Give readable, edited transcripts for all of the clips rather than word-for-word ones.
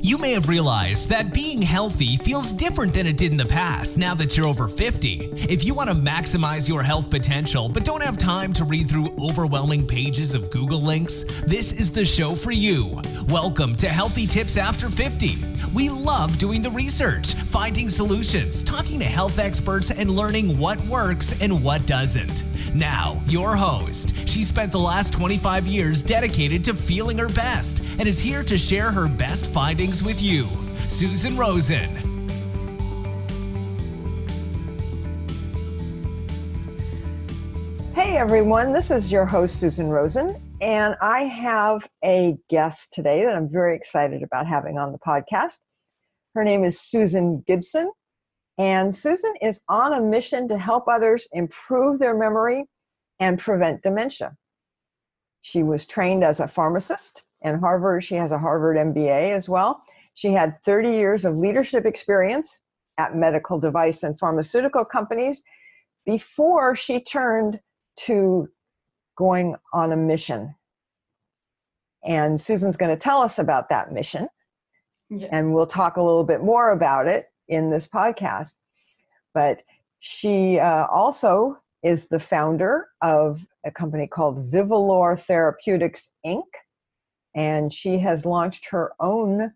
You may have realized that being healthy feels different than it did in the past now that you're over 50. If you want to maximize your health potential but don't have time to read through overwhelming pages of Google links, this is the show for you. Welcome to Healthy Tips After 50. We love doing the research, finding solutions, talking to health experts, and learning what works and what doesn't. Now, your host. She spent the last 25 years dedicated to feeling her best and is here to share her best findings with you, Susan Rosen. Hey everyone, this is your host Susan Rosen, and I have a guest today that I'm very excited about having on the podcast. Her name is Susan Gibson, and Susan is on a mission to help others improve their memory and prevent dementia. She was trained as a pharmacist in Harvard. She has a Harvard MBA as well. She had 30 years of leadership experience at medical device and pharmaceutical companies before she turned to going on a mission. And Susan's going to tell us about that mission. Yeah. And we'll talk a little bit more about it in this podcast. But she also is the founder of a company called Vivolor Therapeutics, Inc. And she has launched her own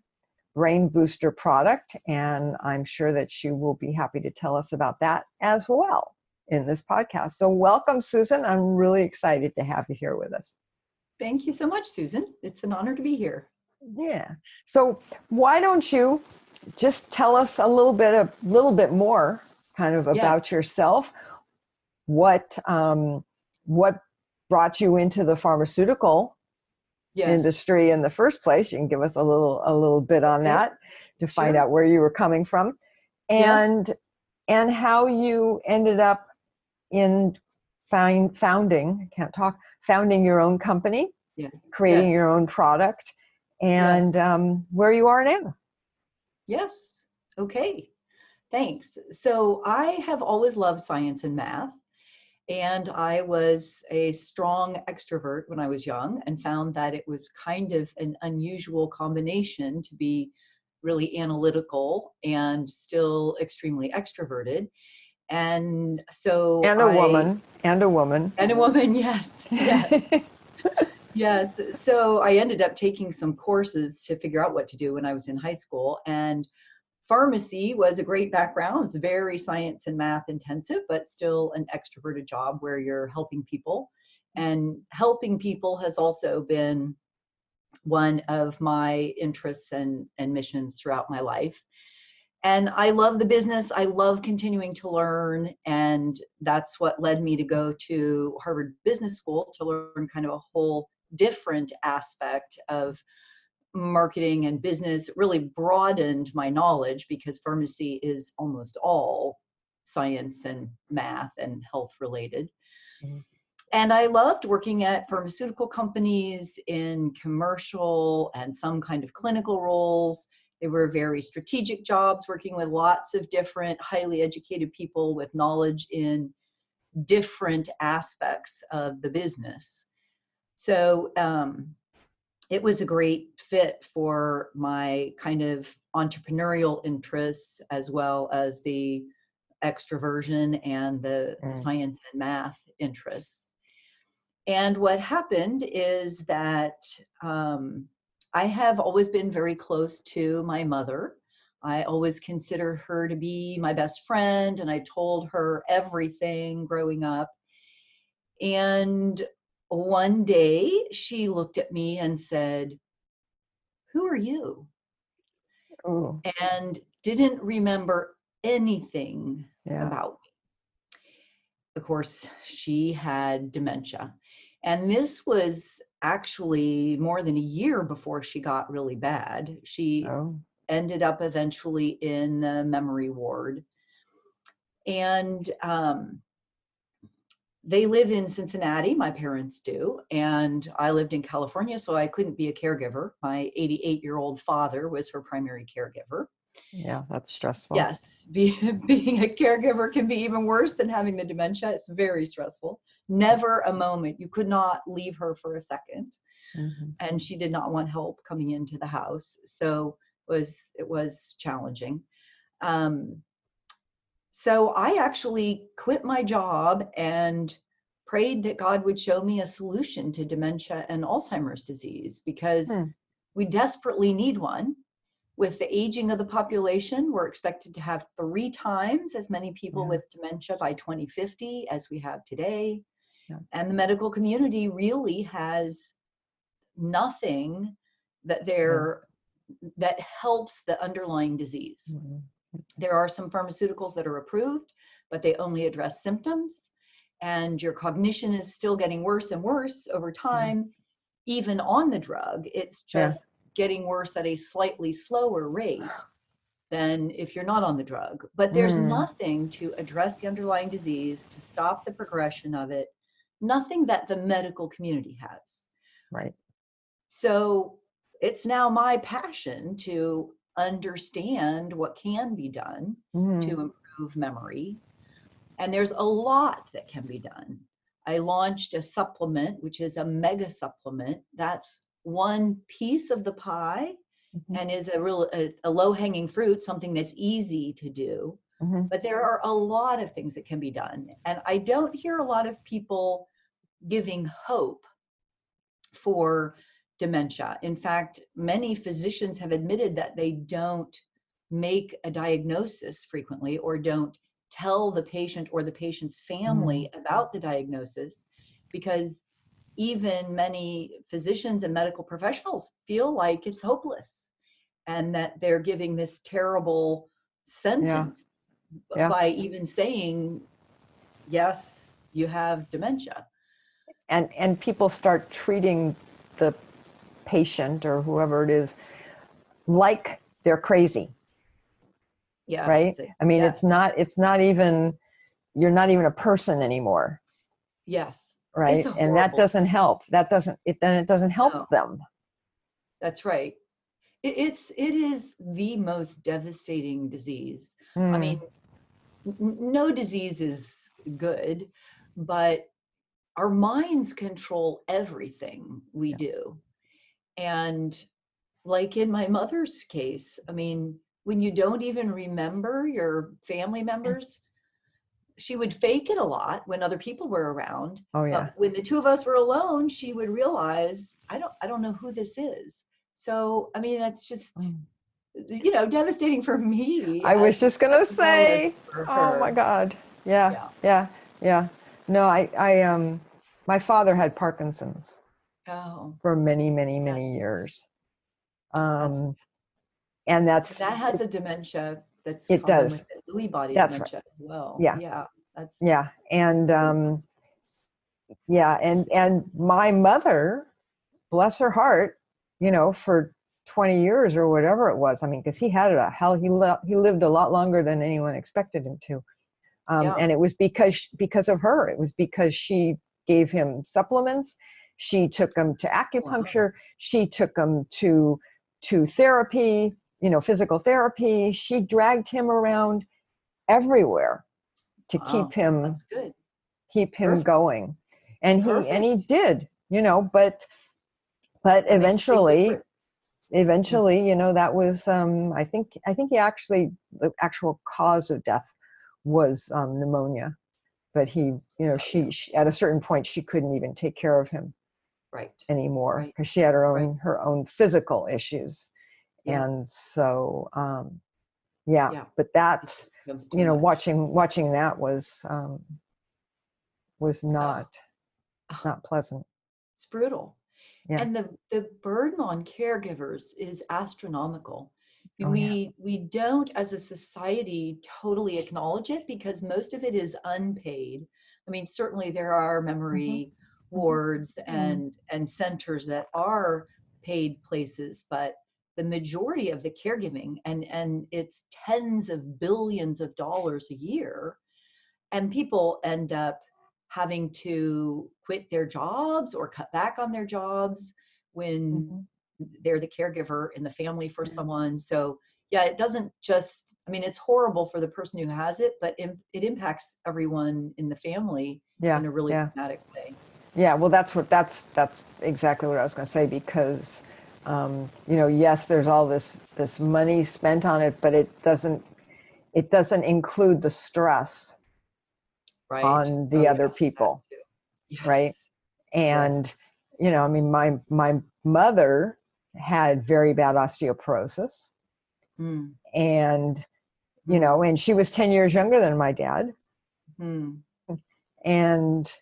brain booster product, and I'm sure that she will be happy to tell us about that as well in this podcast. So welcome, Susan. I'm really excited to have you here with us. Thank you so much, Susan. It's an honor to be here. Yeah. So why don't you just tell us a little bit more kind of about yourself? What brought you into the pharmaceutical industry in the first place? You can give us a little bit on that to find out where you were coming from, and how you ended up in founding your own company, creating your own product, and where you are now. Yes. Okay. Thanks. So I have always loved science and math. And I was a strong extrovert when I was young and found that it was kind of an unusual combination to be really analytical and still extremely extroverted. And so a woman, yes. Yes. So I ended up taking some courses to figure out what to do when I was in high school, and pharmacy was a great background. It was very science and math intensive, but still an extroverted job where you're helping people. And helping people has also been one of my interests and missions throughout my life. And I love the business. I love continuing to learn. And that's what led me to go to Harvard Business School to learn kind of a whole different aspect of marketing and business. Really broadened my knowledge because pharmacy is almost all science and math and health related. Mm-hmm. And I loved working at pharmaceutical companies in commercial and some kind of clinical roles. They were very strategic jobs, working with lots of different highly educated people with knowledge in different aspects of the business. So it was a great fit for my kind of entrepreneurial interests as well as the extroversion and the science and math interests. And what happened is that I have always been very close to my mother. I always consider her to be my best friend, and I told her everything growing up. And one day she looked at me and said, "Who are you?" Ooh. And didn't remember anything about me. Of course, she had dementia. And this was actually more than a year before she got really bad. She ended up eventually in the memory ward. And they live in Cincinnati, my parents do, and I lived in California, so I couldn't be a caregiver. My 88-year-old father was her primary caregiver. Yeah, that's stressful. Yes, being a caregiver can be even worse than having the dementia. It's very stressful. Never a moment. You could not leave her for a second. Mm-hmm. And she did not want help coming into the house. So was challenging. So I actually quit my job and prayed that God would show me a solution to dementia and Alzheimer's disease, because we desperately need one. With the aging of the population, we're expected to have 3 times as many people with dementia by 2050 as we have today. Yeah. And the medical community really has nothing that that helps the underlying disease. Mm-hmm. There are some pharmaceuticals that are approved, but they only address symptoms, and your cognition is still getting worse and worse over time, even on the drug. It's just getting worse at a slightly slower rate than if you're not on the drug. But there's nothing to address the underlying disease, to stop the progression of it, nothing that the medical community has. Right. So it's now my passion to understand what can be done to improve memory. And there's a lot that can be done. I launched a supplement, which is a mega supplement. That's one piece of the pie and is a low-hanging fruit, something that's easy to do. But there are a lot of things that can be done. And I don't hear a lot of people giving hope for dementia. In fact, many physicians have admitted that they don't make a diagnosis frequently, or don't tell the patient or the patient's family about the diagnosis, because even many physicians and medical professionals feel like it's hopeless and that they're giving this terrible sentence by even saying, yes, you have dementia. And people start treating the patient or whoever it is like they're crazy. Yes. Right? I mean, it's not even, you're not even a person anymore. Yes. Right? And that doesn't help. It doesn't help them. That's right. It is the most devastating disease. I mean, no disease is good, but our minds control everything we do. And like in my mother's case, I mean, when you don't even remember your family members, she would fake it a lot when other people were around. Oh yeah. But when the two of us were alone, she would realize, I don't know who this is. So, I mean, that's just, devastating for me. I was just going to say, oh my God. Yeah. No, my father had Parkinson's for many, many, many years. And that has a dementia that's it common does. with it. Lewy body That's dementia right. as well. Yeah. That's And and my mother, bless her heart, for 20 years or whatever it was. I mean, because he had he lived a lot longer than anyone expected him to. And it was because of her. It was because she gave him supplements. She took him to acupuncture. She took him to therapy, physical therapy. She dragged him around everywhere to keep him going. And he did, but eventually, that was, I think the actual cause of death was pneumonia, but she at a certain point, she couldn't even take care of him anymore, because she had her own physical issues. And so, but that's, watching that was not pleasant. It's brutal. And the burden on caregivers is astronomical. We don't, as a society, totally acknowledge it, because most of it is unpaid. I mean, certainly there are memory wards and centers that are paid places, but the majority of the caregiving, and it's tens of billions of dollars a year, and people end up having to quit their jobs or cut back on their jobs when they're the caregiver in the family for someone. So it doesn't just, I mean, it's horrible for the person who has it, but it impacts everyone in the family in a really dramatic way. Yeah, well, that's exactly what I was going to say, because Yes, there's all this money spent on it, but it doesn't include the stress Right. on the Oh, other yes, that people, too. right? Yes. Yes. And I mean, my mother had very bad osteoporosis, Mm. and Mm. and she was 10 years younger than my dad, Mm. and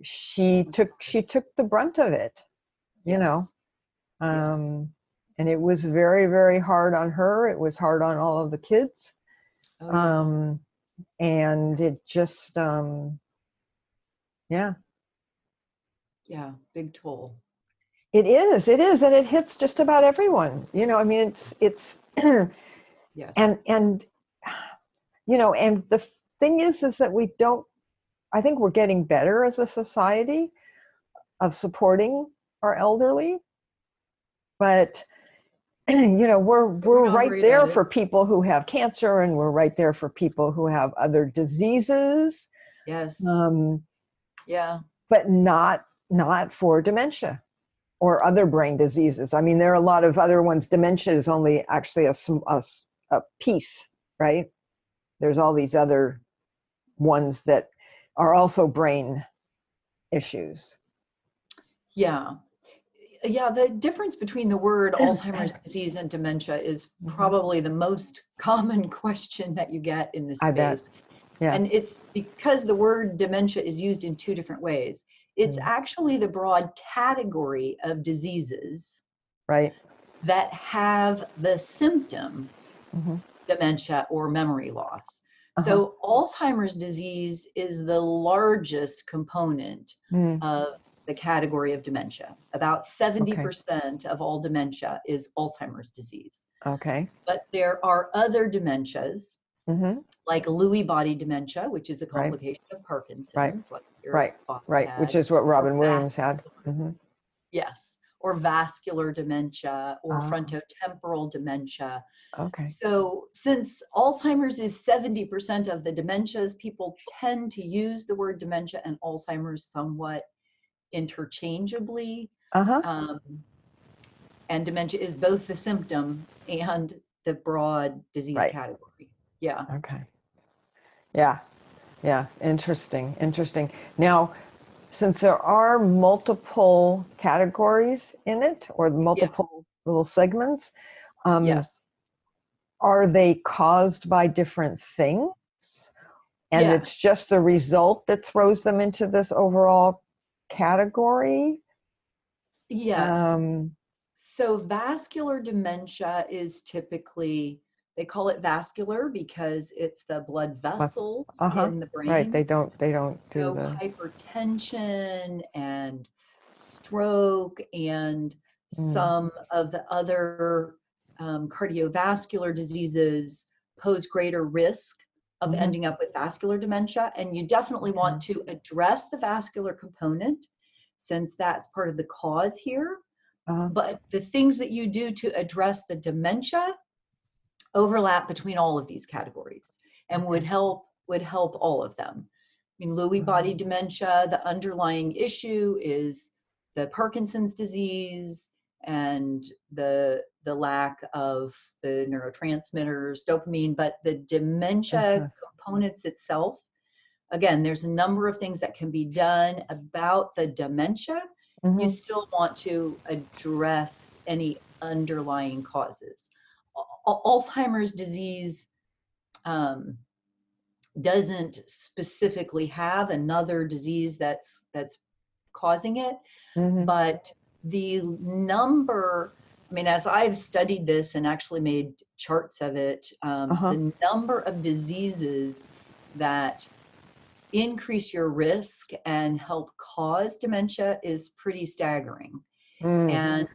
she took the brunt of it, you know. Yes. Yes. Um, and it was very, very hard on her. It was hard on all of the kids. Oh, yeah. Um, and it just, yeah, Yeah. Big toll. it is, and it hits just about everyone. I mean, it's, Yes. and and the thing is that we don't. I think we're getting better as a society of supporting our elderly, but we're But we're we're not right great at there it. for people who have cancer, and we're right there for people who have other diseases, Yes. um, Yeah. but not for dementia or other brain diseases. I mean, there are a lot of other ones. Dementia is only actually a piece, right? There's all these other ones that are also brain issues. Yeah. Yeah. The difference between the word Alzheimer's disease and dementia is Mhm. probably the most common question that you get in this I bet. space. Yeah. And it's because the word dementia is used in two different ways. It's Mm. actually the broad category of diseases Right. that have the symptom Hmm. dementia or memory loss. Uh-huh. So Alzheimer's disease is the largest component Mm. of the category of dementia. About Okay. 70% of all dementia is Alzheimer's disease. Okay. But there are other dementias Hmm. like Lewy body dementia, which is a Right. complication of Right. Parkinson's, like your Right. father Right. Which had, is what or Robin Williams had. Hmm. yes, or vascular dementia, or Oh, frontotemporal dementia. okay. So, since Alzheimer's is 70% of the dementias, people tend to use the word dementia and Alzheimer's somewhat interchangeably. Uh-huh. Um, and dementia is both the symptom and the broad disease Right. category. Yeah. Okay. Yeah. Yeah. Interesting. Interesting. Now, since there are multiple categories in it, or Yeah. multiple little segments, um, Yes. are they caused by different things? And it's Yes. just the result that throws them into this overall category? Yes. Um, So vascular dementia is typically, they call it vascular because it's the blood vessels uh-huh. in the Right. They brain. don't do So the. hypertension and stroke and Mm, some of the other cardiovascular diseases pose greater risk of mm-hmm. ending up with vascular dementia. And you definitely Okay. want to address the vascular component since that's part of the cause here. Uh-huh. But the things that you do to address the dementia overlap between all of these categories and Okay. would help all of them. I mean, Lewy body dementia, the underlying issue is the Parkinson's disease and the lack of the neurotransmitters, dopamine, but the dementia Uh-huh. components itself, again, there's a number of things that can be done about the dementia. You Mm-hmm. still want to address any underlying causes. Alzheimer's disease um, doesn't specifically have another disease that's causing it, Mm-hmm. but the number, I mean, as I've studied this and actually made charts of it, Uh-huh. the number of diseases that increase your risk and help cause dementia is pretty staggering. Mm. And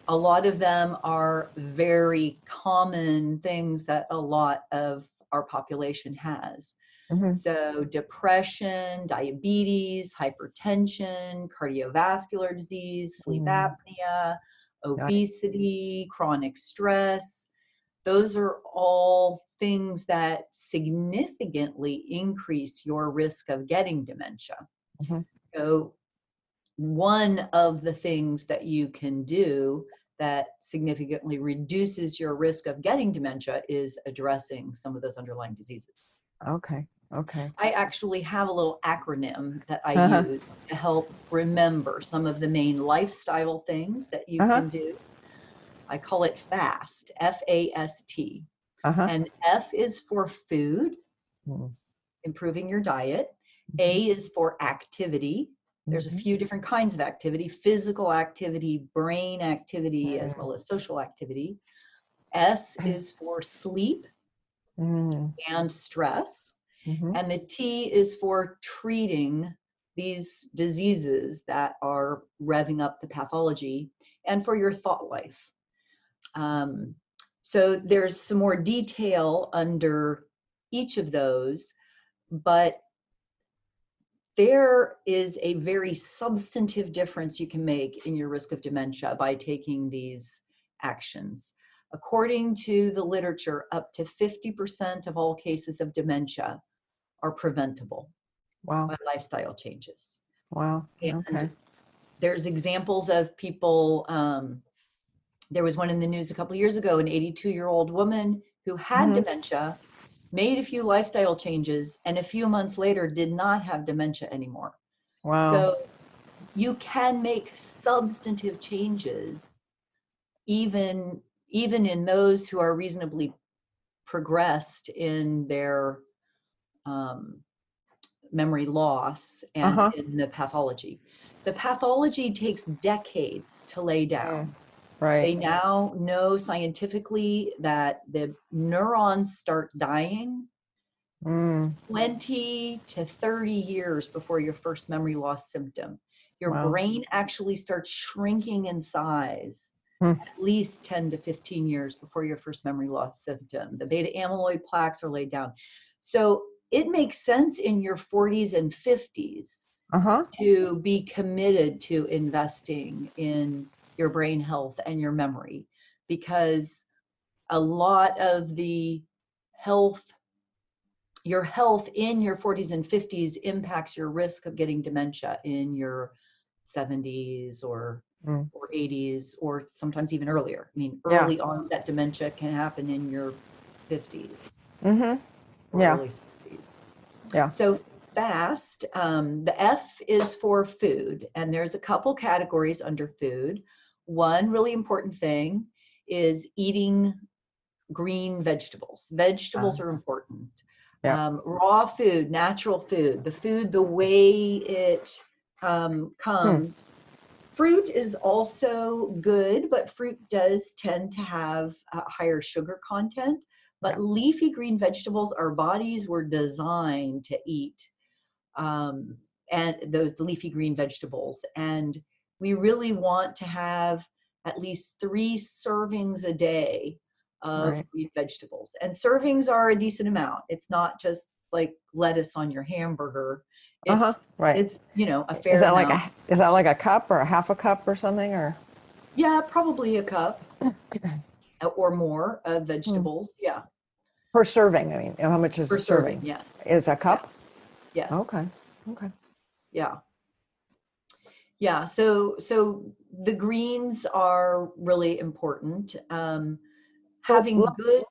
a lot of them are very common things that a lot of our population has. Mm-hmm. So, depression, diabetes, hypertension, cardiovascular disease, sleep Mm. apnea, Right. obesity, chronic stress. Those are all things that significantly increase your risk of getting dementia. Mm-hmm. So, one of the things that you can do that significantly reduces your risk of getting dementia is addressing some of those underlying diseases. Okay. I actually have a little acronym that I Uh-huh. use to help remember some of the main lifestyle things that you Uh-huh. can do. I call it FAST, F-A-S-T. Uh-huh. And F is for food, Mm-hmm. improving your diet. A is for activity. There's a few different kinds of activity: physical activity, brain activity, as well as social activity. S is for sleep Mm-hmm. and stress. Mm-hmm. And the T is for treating these diseases that are revving up the pathology, and for your thought life. So there's some more detail under each of those, but there is a very substantive difference you can make in your risk of dementia by taking these actions. According to the literature, up to 50% of all cases of dementia are preventable Wow. by lifestyle changes. Wow. And Okay. there's examples of people, there was one in the news a couple years ago, an 82-year-old woman who had dementia, made a few lifestyle changes, and a few months later did not have dementia anymore. Wow. So you can make substantive changes even in those who are reasonably progressed in their memory loss and in the pathology. The pathology takes decades to lay down. Right. They now know scientifically that the neurons start dying 20 to 30 years before your first memory loss symptom. Your Wow. brain actually starts shrinking in size at least 10 to 15 years before your first memory loss symptom. The beta amyloid plaques are laid down. So it makes sense in your 40s and 50s to be committed to investing in your brain health and your memory, because a lot of the your health in your 40s and 50s impacts your risk of getting dementia in your 70s or 80s, or sometimes even earlier. I mean, early onset dementia can happen in your 50s or early 60s. Yeah. So FAST, the F is for food, and there's a couple categories under food. One really important thing is eating green vegetables. Vegetables are important. Raw food, natural food, the food the way it comes. Fruit is also good, but fruit does tend to have a higher sugar content. But leafy green vegetables, our bodies were designed to eat, and those leafy green vegetables. And we really want to have at least 3 servings a day of green vegetables. And servings are a decent amount. It's not just like lettuce on your hamburger. It's it's a fair amount. Is that like a cup or a half a cup or something, or? Yeah, probably a cup or more of vegetables. Yeah. Per serving, I mean, how much is Per a serving? yes. Is a cup? Yes. Okay. Yeah. Yeah. So the greens are really important. Having good.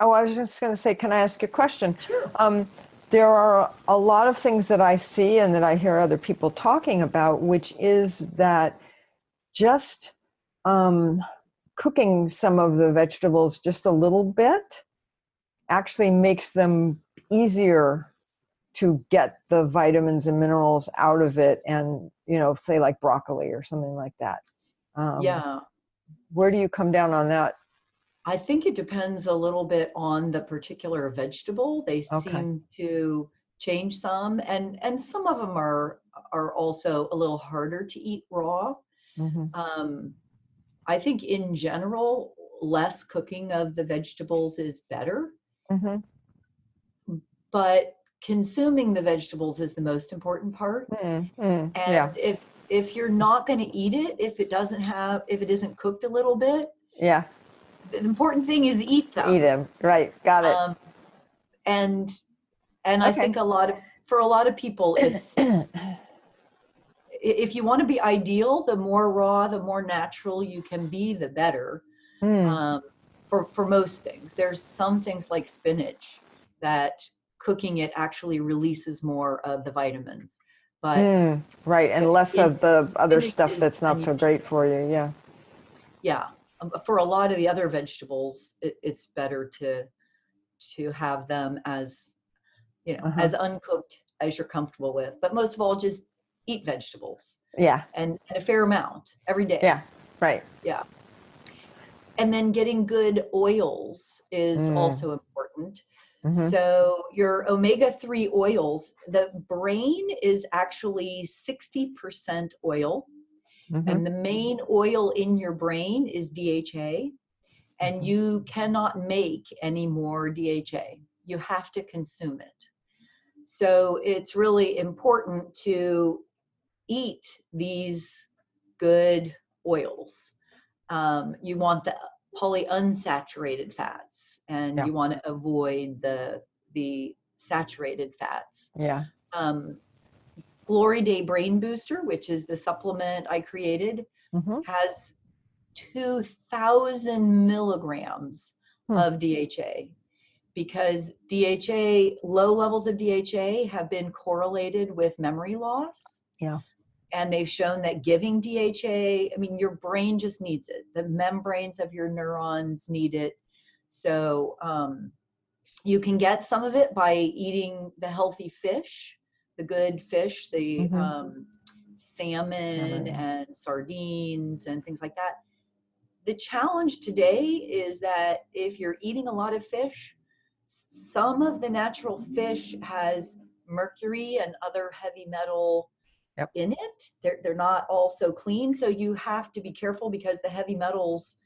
I was just going to say, can I ask you a question? Sure. There are a lot of things that I see and that I hear other people talking about, which is that just cooking some of the vegetables just a little bit actually makes them easier to get the vitamins and minerals out of it, and say like broccoli or something like that. Yeah. Where do you come down on that? I think it depends a little bit on the particular vegetable. They seem to change some, and some of them are also a little harder to eat raw. I think in general, less cooking of the vegetables is better. But consuming the vegetables is the most important part. And if you're not going to eat it, if it isn't cooked a little bit, the important thing is eat them. Eat them, right? Got it. And I think for a lot of people, if you want to be ideal, the more raw, the more natural you can be, the better. Mm. For most things. There's some things like spinach that cooking it actually releases more of the vitamins. But Right, and less of the other spinach stuff is that's not so great for you. Yeah. yeah. For a lot of the other vegetables, it's better to have them as, as uncooked as you're comfortable with. But most of all, just eat vegetables. Yeah. And a fair amount every day. Yeah. Right. Yeah. And then getting good oils is also important. So your omega-3 oils, the brain is actually 60% oil. And the main oil in your brain is DHA. And you cannot make any more DHA. You have to consume it. So it's really important to eat these good oils. You want the polyunsaturated fats, and you want to avoid the saturated fats. Yeah. Glory Day Brain Booster, which is the supplement I created, has 2,000 milligrams of DHA, because low levels of DHA have been correlated with memory loss. Yeah. And they've shown that giving DHA, I mean, your brain just needs it. The membranes of your neurons need it. So you can get some of it by eating the healthy fish, the good fish, the salmon and sardines and things like that. The challenge today is that if you're eating a lot of fish, some of the natural fish has mercury and other heavy metal in it. They're not all so clean. So you have to be careful, because the heavy metals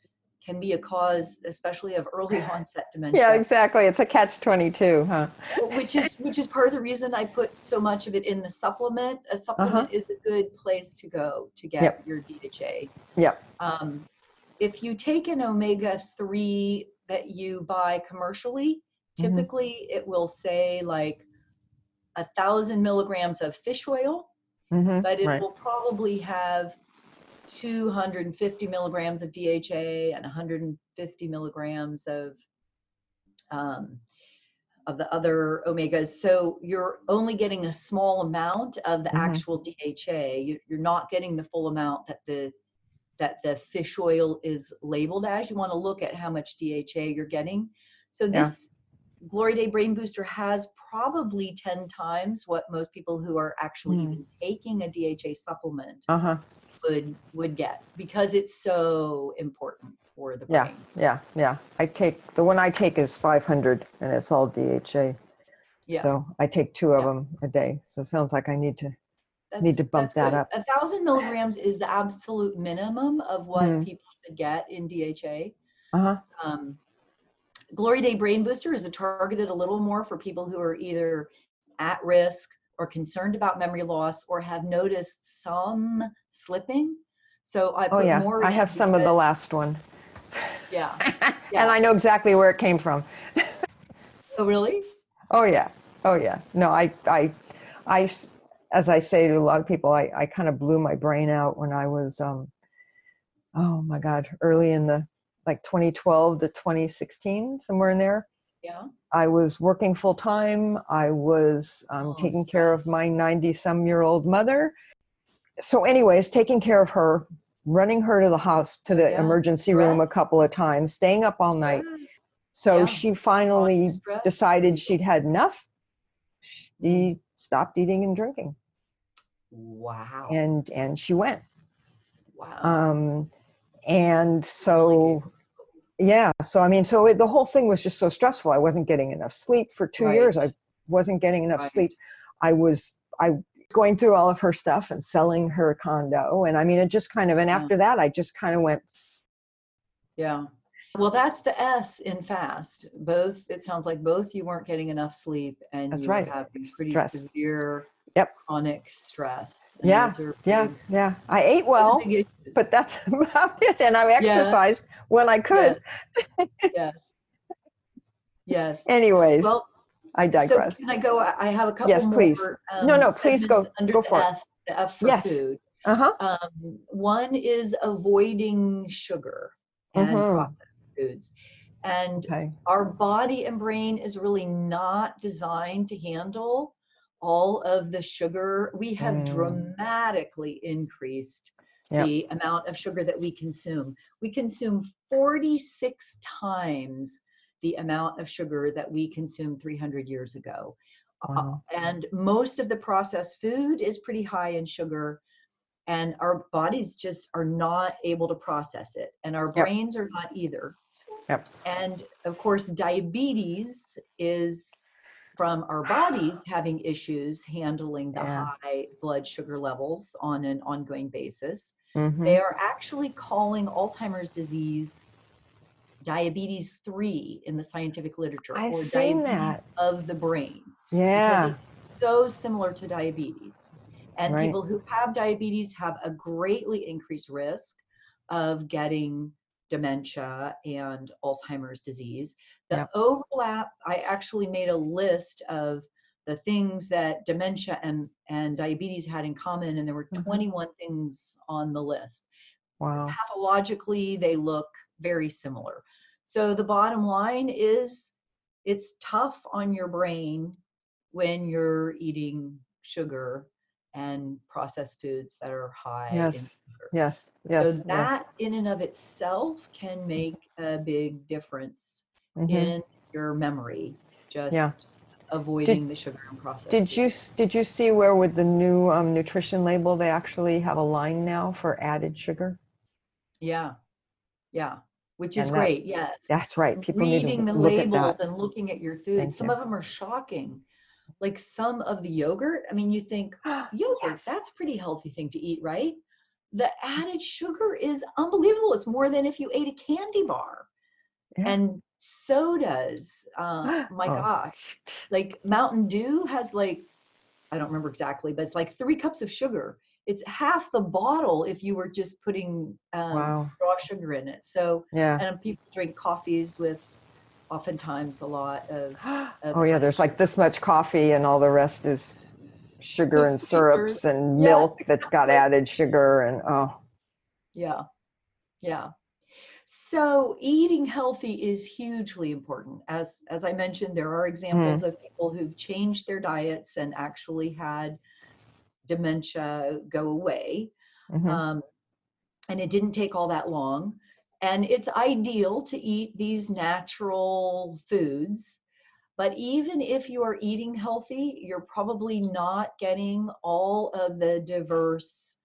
can be a cause, especially of early onset dementia. Yeah, exactly. It's a catch-22, huh? Which is part of the reason I put so much of it in the supplement. A supplement is a good place to go to get your DHA. Yep. If you take an omega-3 that you buy commercially, typically it will say like 1,000 milligrams of fish oil, but it will probably have 250 milligrams of DHA and 150 milligrams of the other omegas. So you're only getting a small amount of the actual DHA. You're not getting the full amount that the fish oil is labeled as. You want to look at how much DHA you're getting. So this Glory Day Brain Booster has probably 10 times what most people who are actually even taking a DHA supplement would get, because it's so important for the brain. Yeah. The one I take is 500, and it's all DHA. Yeah. So I take 2 of them a day. So it sounds like I need to bump that up. 1,000 milligrams is the absolute minimum of what people should get in DHA. Glory Day Brain Booster is targeted a little more for people who are either at risk or concerned about memory loss or have noticed some slipping. So I put more. I have some of the last one. Yeah. And I know exactly where it came from. Oh, really? Oh yeah. No, I as I say to a lot of people, I kind of blew my brain out when I was, oh my God, early in the, like 2012 to 2016, somewhere in there. Yeah. I was working full time. I was taking care of my 90-some-year-old mother. So anyways, taking care of her, running her to the emergency room a couple of times, staying up all night. So she finally decided she'd had enough. She stopped eating and drinking. Wow. And she went. Wow. And so, so the whole thing was just so stressful. I wasn't getting enough sleep for 2 years. I wasn't getting enough sleep. I was going through all of her stuff and selling her condo. And I mean, it just kind of, and after that, I just kind of went. Yeah. Well, that's the S in FAST. It sounds like both you weren't getting enough sleep, and you were having pretty severe chronic stress. And yeah. I ate well, but that's about it. And I exercised when I could. Yes. Anyways, well, I digress. So can I go? I have a couple more. Yes, please. No, please go for it. the F for Yes. food. Uh-huh. One is avoiding sugar and Mm-hmm. processed foods. And Okay. our body and brain is really not designed to handle all of the sugar. We have dramatically increased Yep. the amount of sugar that we consume. We consume 46 times the amount of sugar that we consumed 300 years ago. Wow. And most of the processed food is pretty high in sugar, and our bodies just are not able to process it, and our Yep. brains are not either. Yep. And of course, diabetes is from our bodies having issues handling the Yeah. high blood sugar levels on an ongoing basis. Mm-hmm. They are actually calling Alzheimer's disease diabetes 3 in the scientific literature, I've or seen diabetes that. of the brain, because Yeah. it's so similar to diabetes. And Right. people who have diabetes have a greatly increased risk of getting dementia and Alzheimer's disease. The Yep. overlap, I actually made a list of the things that dementia and diabetes had in common, and there were 21 things on the list. Wow. Pathologically, they look very similar. So the bottom line is, it's tough on your brain when you're eating sugar and processed foods that are high in Yes. sugar. Yes. So Yes. Yes. that in and of itself can make a big difference Mm-hmm. in your memory, Yeah. just Did avoiding the sugar and processed did you foods. did you see where with the new nutrition label they actually have a line now for added sugar? Yeah, yeah, which is And that great. Yes. that's right. People need to Reading the look at labels that. and looking at your food. Thank Some you. of them are shocking. Like some of the yogurt, I mean, you think yogurt, Yes. that's a pretty healthy thing to eat, right? The added sugar is unbelievable. It's more than if you ate a candy bar. Yeah. And sodas, my Oh. gosh, like Mountain Dew has like, I don't remember exactly, but it's like 3 cups of sugar. It's half the bottle if you were just putting Wow. raw sugar in it. So, Yeah. and people drink coffees with oftentimes a lot of Oh yeah, added there's sugar. like this much coffee and all the rest is sugar The and sweeteners. syrups and Yes, milk that's got exactly. added sugar and oh. Yeah, yeah. So eating healthy is hugely important. As I mentioned, there are examples Mm. of people who've changed their diets and actually had dementia go away. Mm-hmm. Um, and it didn't take all that long. And it's ideal to eat these natural foods. But even if you are eating healthy, you're probably not getting all of the diverse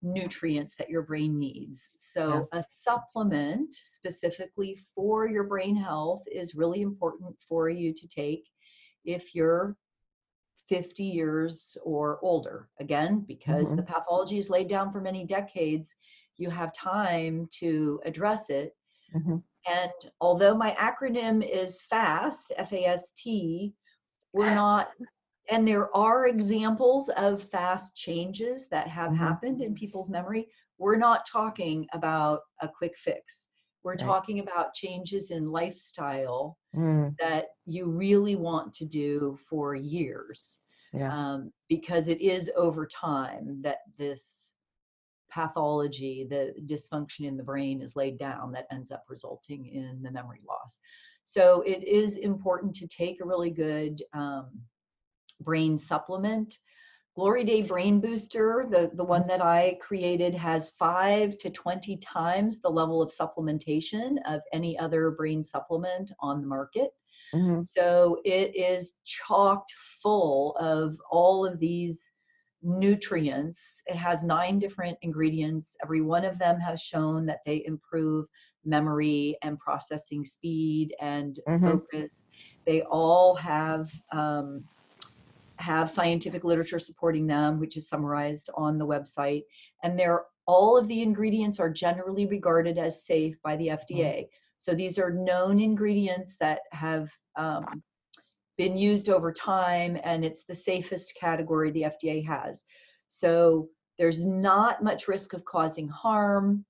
nutrients that your brain needs. Yeah. So a supplement specifically for your brain health is really important for you to take if you're 50 years or older. Again, because Mm-hmm. the pathology is laid down for many decades, you have time to address it. Mm-hmm. And although my acronym is FAST, F-A-S-T, we're not, and there are examples of fast changes that have Mm-hmm. happened in people's memory. We're not talking about a quick fix. We're Right. talking about changes in lifestyle Mm. that you really want to do for years, Yeah. because it is over time that this pathology, the dysfunction in the brain is laid down that ends up resulting in the memory loss. So it is important to take a really good brain supplement. Glory Day Brain Booster, the one that I created, has 5 to 20 times the level of supplementation of any other brain supplement on the market. Mm-hmm. So it is chocked full of all of these nutrients. It has 9 different ingredients. Every one of them has shown that they improve memory and processing speed and Mm-hmm. focus. They all have scientific literature supporting them, which is summarized on the website. And all of the ingredients are generally regarded as safe by the FDA. So these are known ingredients that have been used over time, and it's the safest category the FDA has. So there's not much risk of causing harm,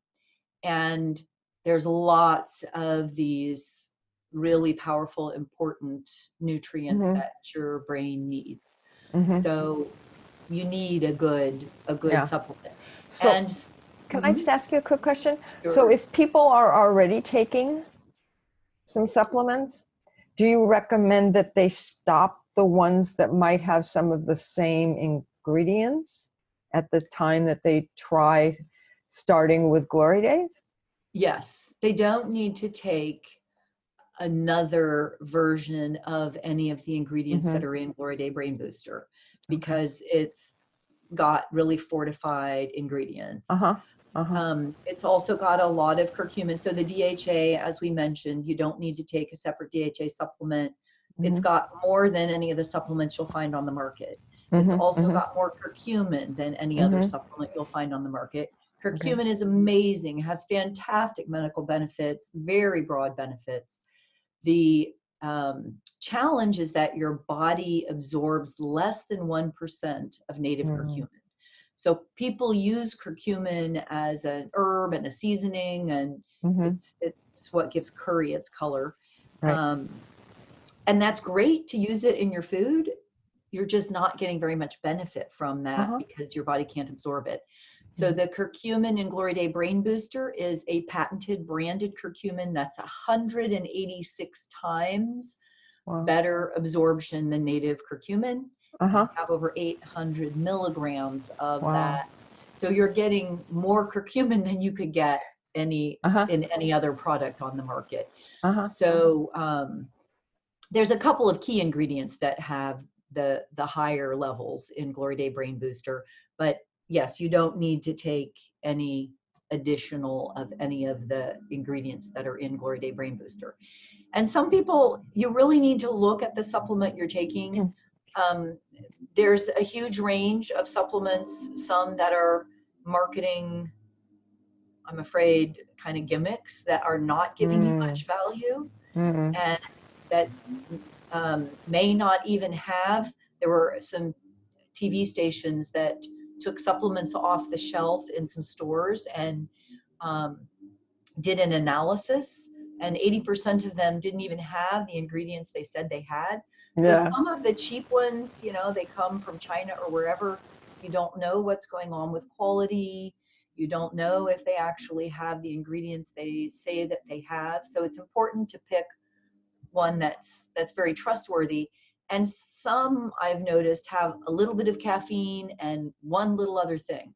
and there's lots of these really powerful, important nutrients Mm-hmm. that your brain needs. Mm-hmm. So you need a good Yeah. supplement. So And can I mhm, just ask you a quick question? So sure. if people are already taking some supplements, do you recommend that they stop the ones that might have some of the same ingredients at the time that they try starting with Glory Days? Yes, they don't need to take another version of any of the ingredients Mm-hmm. that are in Glory Day Brain Booster, Okay. because it's got really fortified ingredients. Uh-huh. Uh-huh. It's also got a lot of curcumin. So the DHA, as we mentioned, you don't need to take a separate DHA supplement. It's Mm-hmm. got more than any of the supplements you'll find on the market. It's Mm-hmm. also Mm-hmm. got more curcumin than any other Mm-hmm. supplement you'll find on the market. Okay. Curcumin is amazing, has fantastic medical benefits, very broad benefits. The challenge is that your body absorbs less than 1% of native Mm-hmm. curcumin. So people use curcumin as an herb and a seasoning, and Mm-hmm. it's what gives curry its color. Right. Um, and that's great to use it in your food. You're just not getting very much benefit from that Uh-huh. because your body can't absorb it. So Mm-hmm. the curcumin in Glory Day Brain Booster is a patented branded curcumin that's 186 times Wow. better absorption than native curcumin. You Uh-huh. have over 800 milligrams of Wow. that. So you're getting more curcumin than you could get in Uh-huh. any other product on the market. Uh-huh. So there's a couple of key ingredients that have the higher levels in Glory Day Brain Booster, but yes, you don't need to take any additional of any of the ingredients that are in Glory Day Brain Booster. And some people, you really need to look at the supplement you're taking. Um, there's a huge range of supplements, some that are marketing, I'm afraid, kind of gimmicks that are not giving you Mm-hmm. much value, Mm-hmm. and that may not even have. There were some TV stations that took supplements off the shelf in some stores and um, did an analysis, and 80% of them didn't even have the ingredients they said they had. So Yeah. some of the cheap ones, they come from China or wherever. You don't know what's going on with quality. You don't know if they actually have the ingredients they say that they have. So it's important to pick one that's very trustworthy. And some I've noticed have a little bit of caffeine and one little other thing.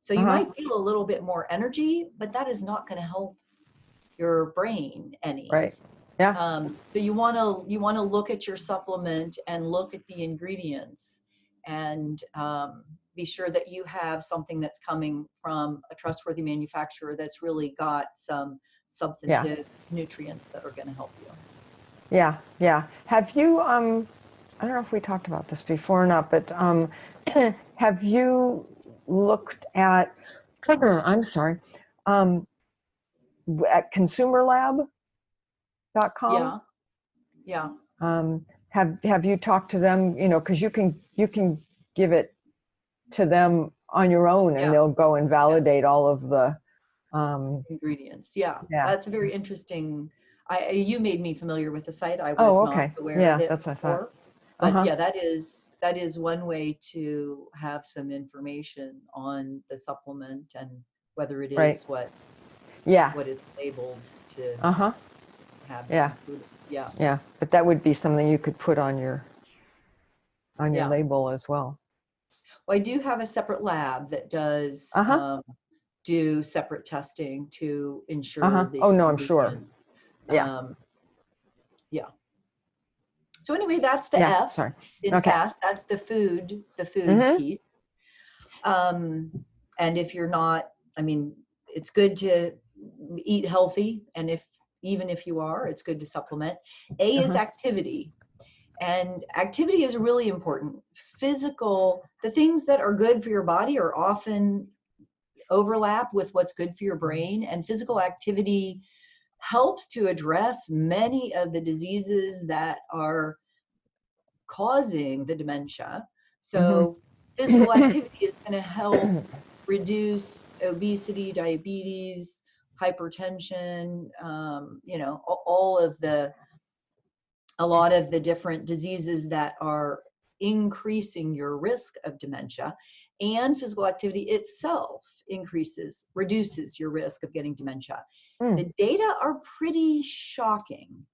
So you Uh-huh. might feel a little bit more energy, but that is not going to help your brain any. Right. Yeah. So you want to look at your supplement and look at the ingredients, and be sure that you have something that's coming from a trustworthy manufacturer that's really got some Yeah. substantive nutrients that are going to help you. Yeah. Yeah. Have you I don't know if we talked about this before or not, but have you looked at I'm sorry, at consumerlab.com? Yeah, yeah, Have you talked to them, because you can give it to them on your own and yeah, they'll go and yeah. validate all of the Ingredients. Yeah, yeah. that's a very interesting. You made me familiar with the site. I was Oh, not okay. aware of Yeah, it that's what I thought. before, but Uh-huh. yeah, that is one way to have some information on the supplement and whether it Right. is what Yeah. it's labeled to Uh-huh. have Yeah. included. Yeah, Yeah. But that would be something you could put on your yeah. label as well. Well, I do have a separate lab that does Uh-huh. do separate testing to Uh-huh. ensure the Oh no, I'm sure. ingredients. Yeah. Yeah. So anyway, that's the Yeah. F Sorry. in Okay. fast. That's the food Mm-hmm. piece. Um, and if you're not, I mean, it's good to eat healthy. And even if you are, it's good to supplement. A is Uh-huh. activity. And activity is really important. The things that are good for your body are often overlap with what's good for your brain. And physical activity helps to address many of the diseases that are causing the dementia. Mm-hmm. So physical activity is going to help reduce obesity, diabetes, hypertension, a lot of the different diseases that are increasing your risk of dementia, and physical activity itself reduces your risk of getting dementia. The data are pretty shocking.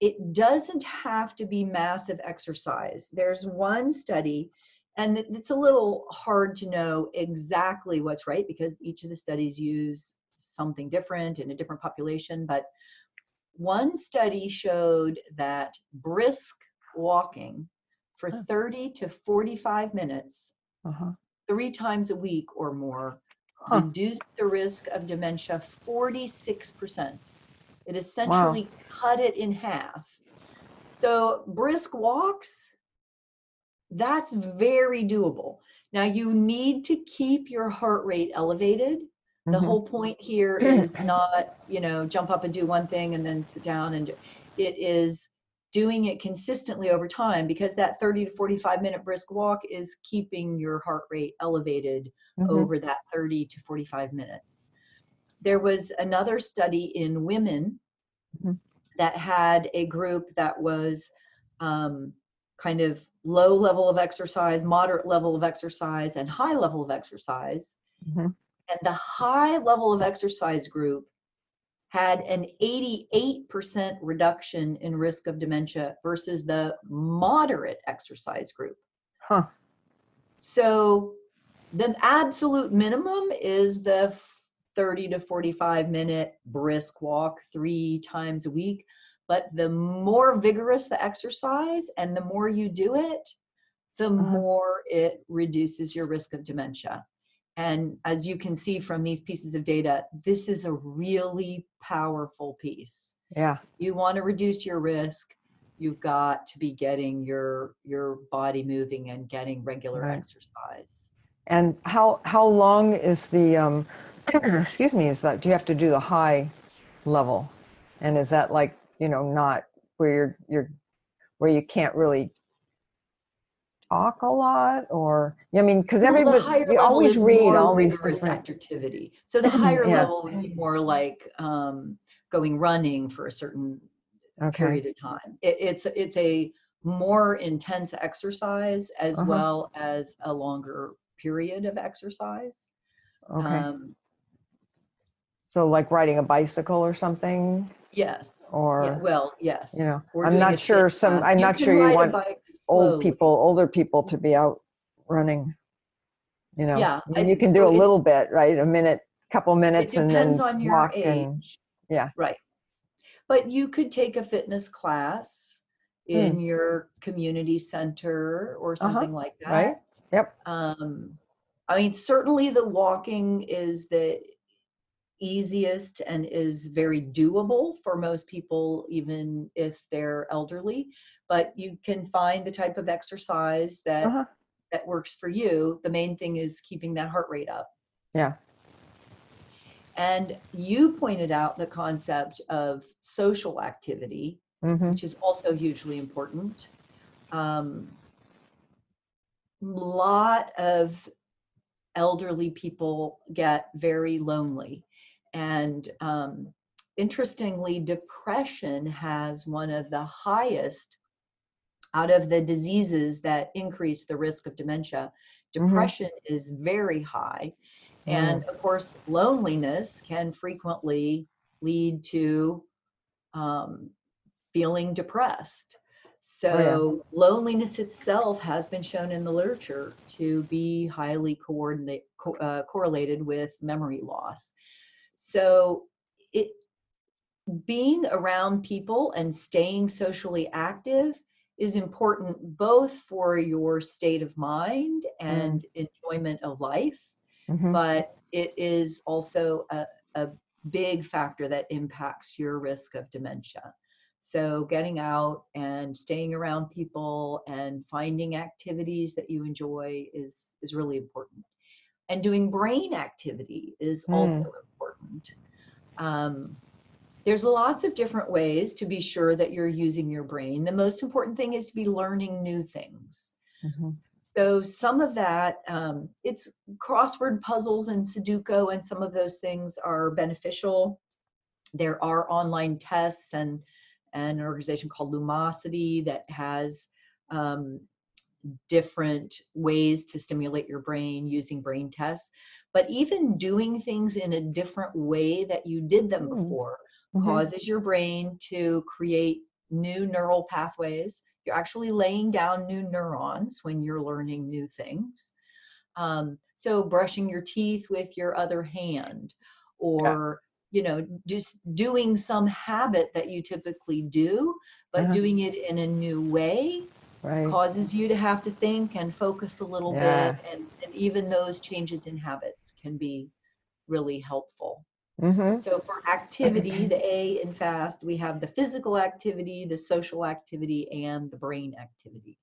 It doesn't have to be massive exercise. There's one study, and it's a little hard to know exactly what's right because each of the studies use something different in a different population, but one study showed that brisk walking for 30 to 45 minutes, 3 times a week or more, reduced the risk of dementia 46%. It essentially cut it in half. So brisk walks, that's very doable. Now you need to keep your heart rate elevated. The whole point here is not, jump up and do one thing and then sit down, and it is doing it consistently over time, because that 30 to 45 minute brisk walk is keeping your heart rate elevated over that 30 to 45 minutes. There was another study in women that had a group that was kind of low level of exercise, moderate level of exercise, and high level of exercise. And the high level of exercise group had an 88% reduction in risk of dementia versus the moderate exercise group. So the absolute minimum is the 30 to 45 minute brisk walk 3 times a week. But the more vigorous the exercise and the more you do it, the more it reduces your risk of dementia. And as you can see from these pieces of data, this is a really powerful piece. Yeah. You want to reduce your risk, you've got to be getting your body moving and getting regular exercise. And how long is the excuse me, is that, do you have to do the high level? And is that like, not where where you can't really talk a lot, or because everybody, the higher you level always is read more all these rigorous different activity. So the higher level would be more like going running for a certain period of time. It's a more intense exercise as well as a longer period of exercise. So like riding a bicycle or something? Yes. Or yes. I'm not sure you want older people to be out running. You can do a little bit, right? A minute, couple minutes, and then on your walk age. Right. But you could take a fitness class in your community center or something like that. Right. Yep. Certainly the walking is the easiest and is very doable for most people, even if they're elderly. But you can find the type of exercise that works for you. The main thing is keeping that heart rate up. Yeah. And you pointed out the concept of social activity, which is also hugely important. Lot of elderly people get very lonely. And interestingly, depression has one of the highest out of the diseases that increase the risk of dementia. Depression is very high. And of course, loneliness can frequently lead to feeling depressed. So loneliness itself has been shown in the literature to be highly correlated with memory loss. So being around people and staying socially active is important both for your state of mind and enjoyment of life, but it is also a big factor that impacts your risk of dementia. So getting out and staying around people and finding activities that you enjoy is really important. And doing brain activity is also important. There's lots of different ways to be sure that you're using your brain. The most important thing is to be learning new things. So some of that, it's crossword puzzles and Sudoku, and some of those things are beneficial. There are online tests and an organization called Lumosity that has different ways to stimulate your brain using brain tests. But even doing things in a different way that you did them before causes your brain to create new neural pathways. You're actually laying down new neurons when you're learning new things. So brushing your teeth with your other hand, or just doing some habit that you typically do, but doing it in a new way causes you to have to think and focus a little bit. And even those changes in habits can be really helpful. So for activity, the A in F.A.S.T, we have the physical activity, the social activity, and the brain activity.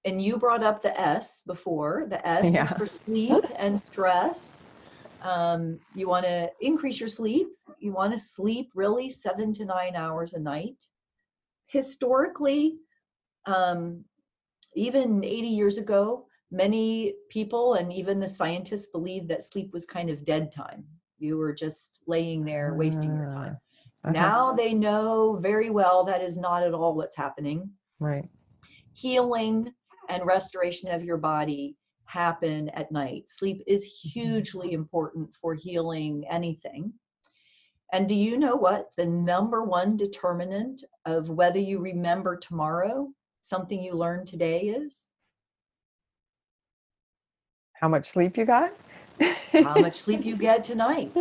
And you brought up the S before. The S is for sleep and stress. You want to increase your sleep. You want to sleep really 7 to 9 hours a night. Historically, even 80 years ago, many people and even the scientists believed that sleep was kind of dead time. You were just laying there wasting your time. Now they know very well that is not at all what's happening. Healing and restoration of your body happen at night. Sleep is hugely important for healing anything. And do you know what the #1 determinant of whether you remember tomorrow something you learned today is? How much sleep you got? How much sleep you get tonight.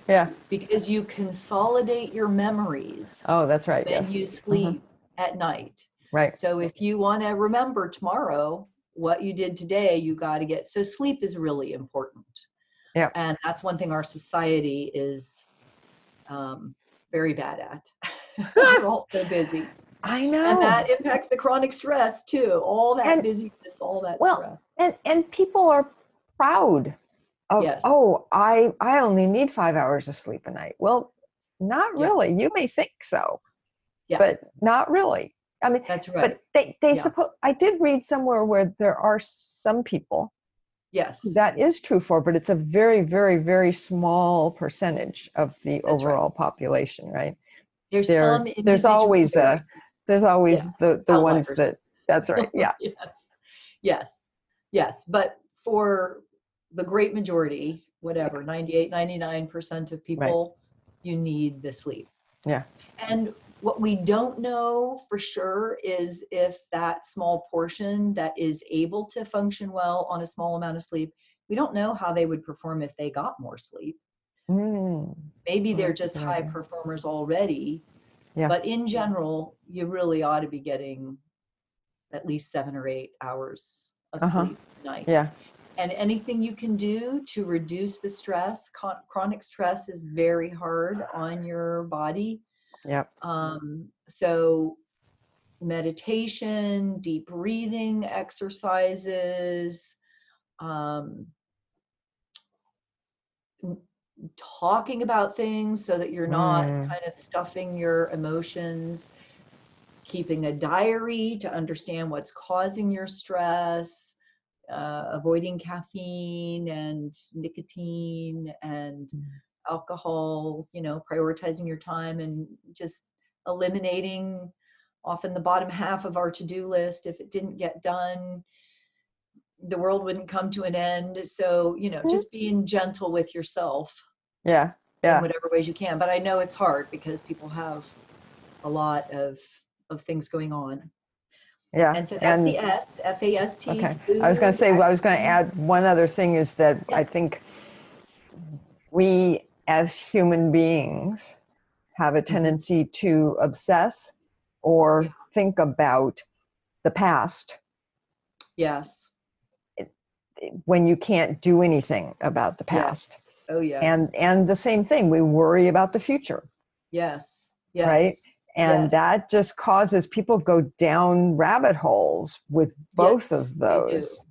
Yeah. Because you consolidate your memories. Oh, that's right. When you sleep at night. Right. So if you want to remember tomorrow what you did today, you got to get, so sleep is really important. Yeah. And that's one thing our society is very bad at. We're all so busy. I know. And that impacts the chronic stress too. All that busyness, all that stress. And people are proud of, oh, I only need 5 hours of sleep a night. Well, not really. You may think so, but not really. I mean, that's right. But they suppose, I did read somewhere where there are some people that is true for, but it's a very, very, very small percentage of the overall population, right? There's always the ones that's right. Yeah. Yes. But for the great majority, whatever, 98, 99% of people, you need the sleep. Yeah. And what we don't know for sure is if that small portion that is able to function well on a small amount of sleep, we don't know how they would perform if they got more sleep. Maybe they're just high performers already. But in general, you really ought to be getting at least 7 or 8 hours of sleep a night. Yeah. And anything you can do to reduce the stress. Chronic stress is very hard on your body. Yep. So meditation, deep breathing exercises, talking about things so that you're not kind of stuffing your emotions, keeping a diary to understand what's causing your stress, avoiding caffeine and nicotine and alcohol, prioritizing your time and just eliminating often the bottom half of our to-do list. If it didn't get done, the world wouldn't come to an end. So, just being gentle with yourself. Yeah. In whatever ways you can. But I know it's hard because people have a lot of things going on. Yeah. And so that's the S, F.A.S.T. Okay. I was going to say, I was going to add one other thing is that I think we as human beings have a tendency to obsess or think about the past. Yes. When you can't do anything about the past. Yes. Oh, yes. And the same thing, we worry about the future. Yes. Right? And that just causes people go down rabbit holes with both of those.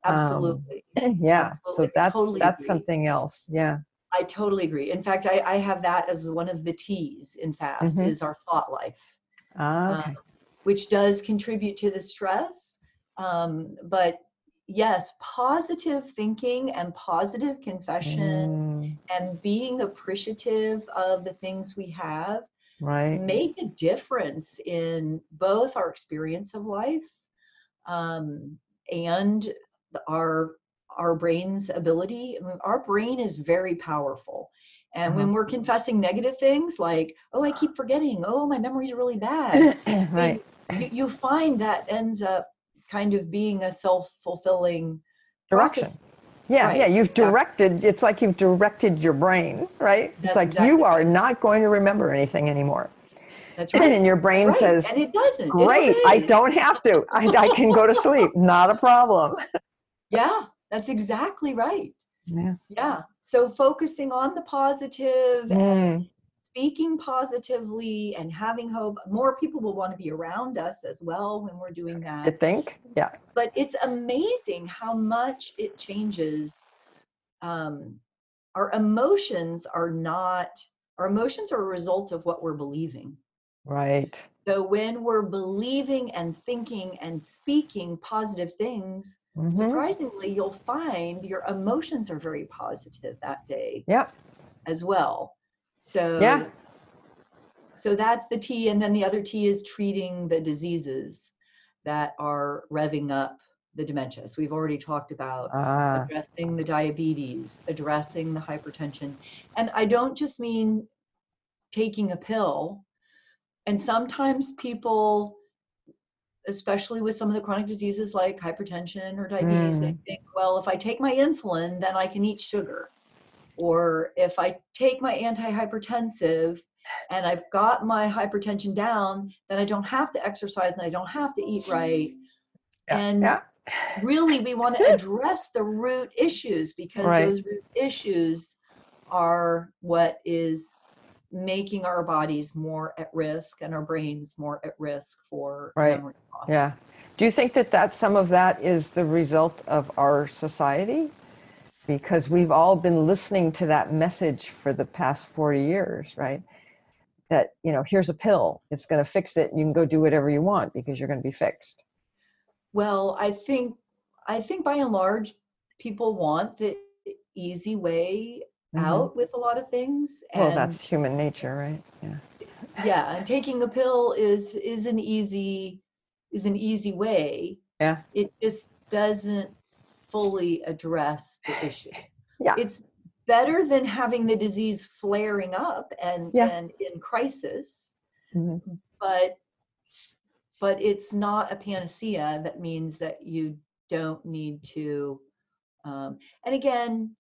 Absolutely. Yeah. Absolutely. So that's something else. Yeah. I totally agree. In fact, I have that as one of the T's in F.A.S.T. is our thought life, Okay. which does contribute to the stress. But yes, positive thinking and positive confession and being appreciative of the things we have Right. make a difference in both our experience of life, and our brain's ability. I mean, our brain is very powerful. And when we're confessing negative things like, oh, I keep forgetting, oh, my memories are really bad, Right. you find that ends up kind of being a self-fulfilling Direction. prophecy. Yeah, Right. yeah, you've directed, it's like you've directed your brain, right? It's That's like you exactly are right. not going to remember anything anymore. That's And right. your That's brain right. says, And it doesn't. It great, I obeys. don't have to. I can go to sleep. Not a problem. Yeah, that's exactly right. Yeah. Yeah. So focusing on the positive and Mm, speaking positively and having hope, more people will want to be around us as well when we're doing you that. think? Yeah. But it's amazing how much it changes. Um, our emotions are not, our emotions are a result of what we're believing. Right. So when we're believing and thinking and speaking positive things, Mm-hmm. surprisingly, you'll find your emotions are very positive that day Yep. as well. Yeah. So that's the T. And then the other T is treating the diseases that are revving up the dementia. So we've already talked about Ah. addressing the diabetes, addressing the hypertension. And I don't just mean taking a pill. And sometimes people, especially with some of the chronic diseases like hypertension or diabetes, they Mm. think, well, if I take my insulin, then I can eat sugar. Or if I take my antihypertensive and I've got my hypertension down, then I don't have to exercise and I don't have to eat right. Yeah. And Yeah. really, we want to address the root issues, because Right. those root issues are what is making our bodies more at risk and our brains more at risk for Right. memory loss. Yeah. Do you think that some of that is the result of our society? Because we've all been listening to that message for the past 40 years, right? That, here's a pill, it's going to fix it, and you can go do whatever you want because you're going to be fixed. Well, I think by and large, people want the easy way Mm-hmm. out with a lot of things. Well, And that's human nature, right? Yeah. yeah, and taking a pill is an easy way. Yeah. It just doesn't fully address the issue. Yeah. It's better than having the disease flaring up and Yeah. in crisis, Mm-hmm. but it's not a panacea that means that you don't need to. And again,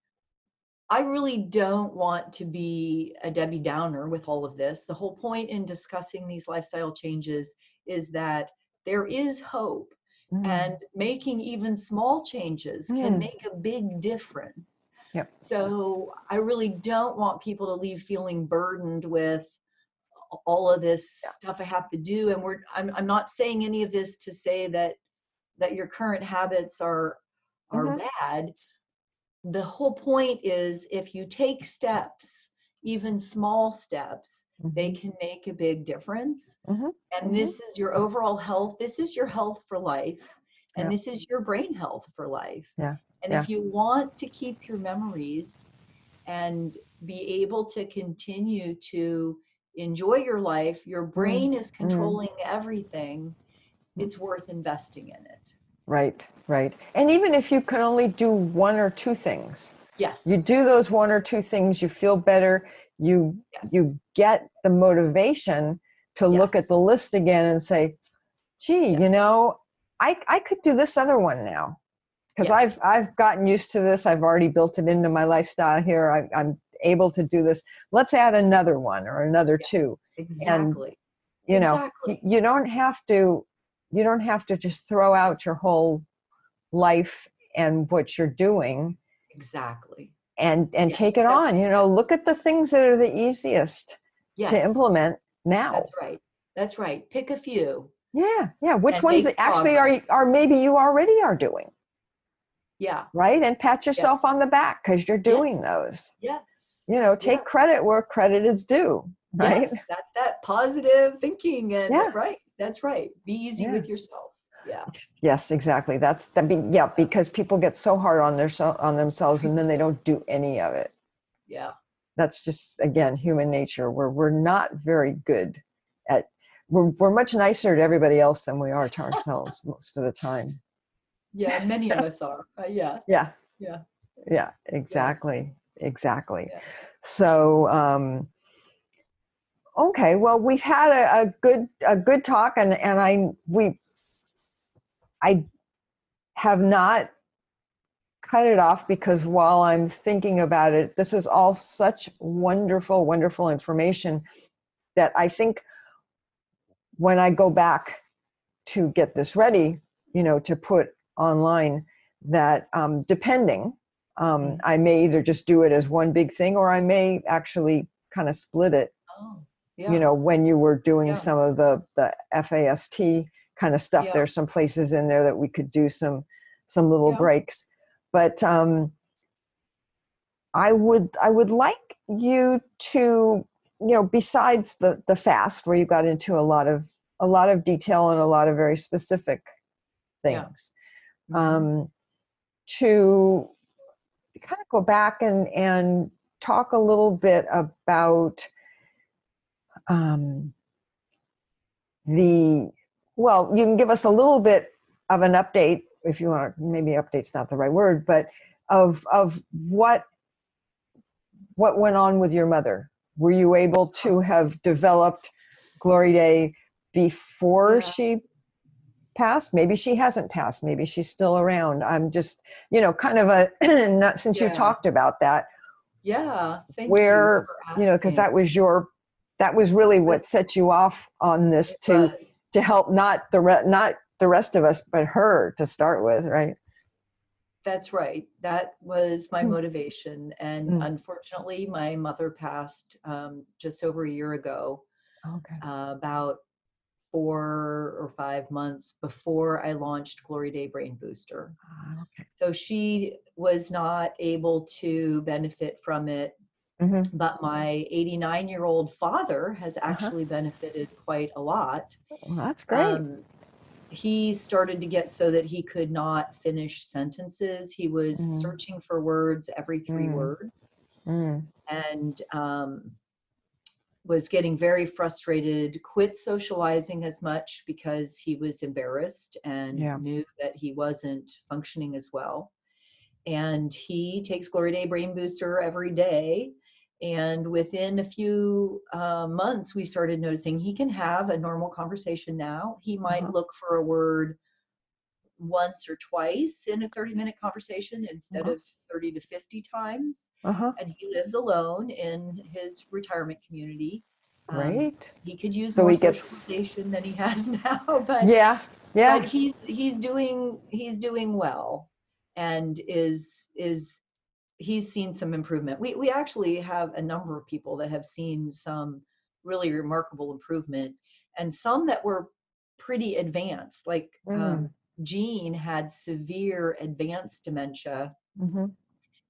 I really don't want to be a Debbie Downer with all of this. The whole point in discussing these lifestyle changes is that there is hope, and making even small changes can make a big difference. Yep. So I really don't want people to leave feeling burdened with all of this stuff I have to do. And I'm not saying any of this to say that your current habits are Mm-hmm. bad. The whole point is, if you take steps, even small steps, they Mm-hmm. can make a big difference. Mm-hmm. And this is your overall health. This is your health for life. And Yeah. this is your brain health for life. Yeah. And Yeah. if you want to keep your memories and be able to continue to enjoy your life, your brain is controlling everything. It's worth investing in it. Right. Right. And even if you can only do one or two things, Yes. you do those one or two things, you feel better. You get the motivation to look at the list again and say, gee, I could do this other one now, because I've gotten used to this. I've already built it into my lifestyle here. I'm able to do this. Let's add another one or another two. Exactly. And Exactly. you don't have to just throw out your whole life and what you're doing Exactly. and take it on. Look at the things that are the easiest to implement now. That's right. That's right. Pick a few. Yeah. Which and ones make actually progress. are maybe you already are doing? Yeah. Right? And pat yourself on the back because you're doing those. Yes. Take credit where credit is due. Right? Yes. That's that positive thinking. And Yeah. That's right. Be easy with yourself. Yeah. Yes, exactly. Because people get so hard on themselves and then they don't do any of it. Yeah. That's just, again, human nature, where we're not very good at, we're much nicer to everybody else than we are to ourselves most of the time. Yeah, many of us are. Yeah, Yeah, yeah, yeah, yeah, exactly, exactly. yeah. So, okay, well, we've had a good talk, and I have not cut it off, because while I'm thinking about it, this is all such wonderful, wonderful information that I think when I go back to get this ready, to put online, that depending, I may either just do it as one big thing, or I may actually kind of split it. Oh, yeah, When you were doing yeah, some of the F.A.S.T kind of stuff, yeah, there's some places in there that we could do some little yeah. breaks. But I would like you to, besides the FAST, where you got into a lot of detail and a lot of very specific Yeah. things, Hmm. to kind of go back and talk a little bit about um, the, well, you can give us a little bit of an update, if you want. Maybe update's not the right word, but of what went on with your mother. Were you able to have developed Glory Day before Yeah, she passed? Maybe she hasn't passed. Maybe she's still around. I'm just, kind of not, since you yeah, talked about that, yeah. Thank you where, for because asking. that was really It what set you off on this, it was. to help not the rest of us, but her to start with, right? That's right. That was my Mm, motivation. And mm. unfortunately, my mother passed just over a year ago, Okay. about 4 or 5 months before I launched Glory Day Brain Booster. Okay. So she was not able to benefit from it, Mm-hmm. but my 89-year-old father has Uh-huh. actually benefited quite a lot. Well, that's great. Um, he started to get so that he could not finish sentences. He was Mm, searching for words every three mm, words mm. and was getting very frustrated, quit socializing as much because he was embarrassed and Yeah. knew that he wasn't functioning as well. And he takes Glory Day Brain Booster every day. And within a few months, we started noticing he can have a normal conversation now. He might Uh-huh. look for a word once or twice in a 30-minute conversation instead Uh-huh. of 30 to 50 times. Uh-huh. And he lives alone in his retirement community. Great. He could use So more he gets, socialization than he has now, but yeah, but yeah. he's doing well, and is he's seen some improvement. We actually have a number of people that have seen some really remarkable improvement, and some that were pretty advanced. Like Mm, Gene had severe advanced dementia, mm-hmm.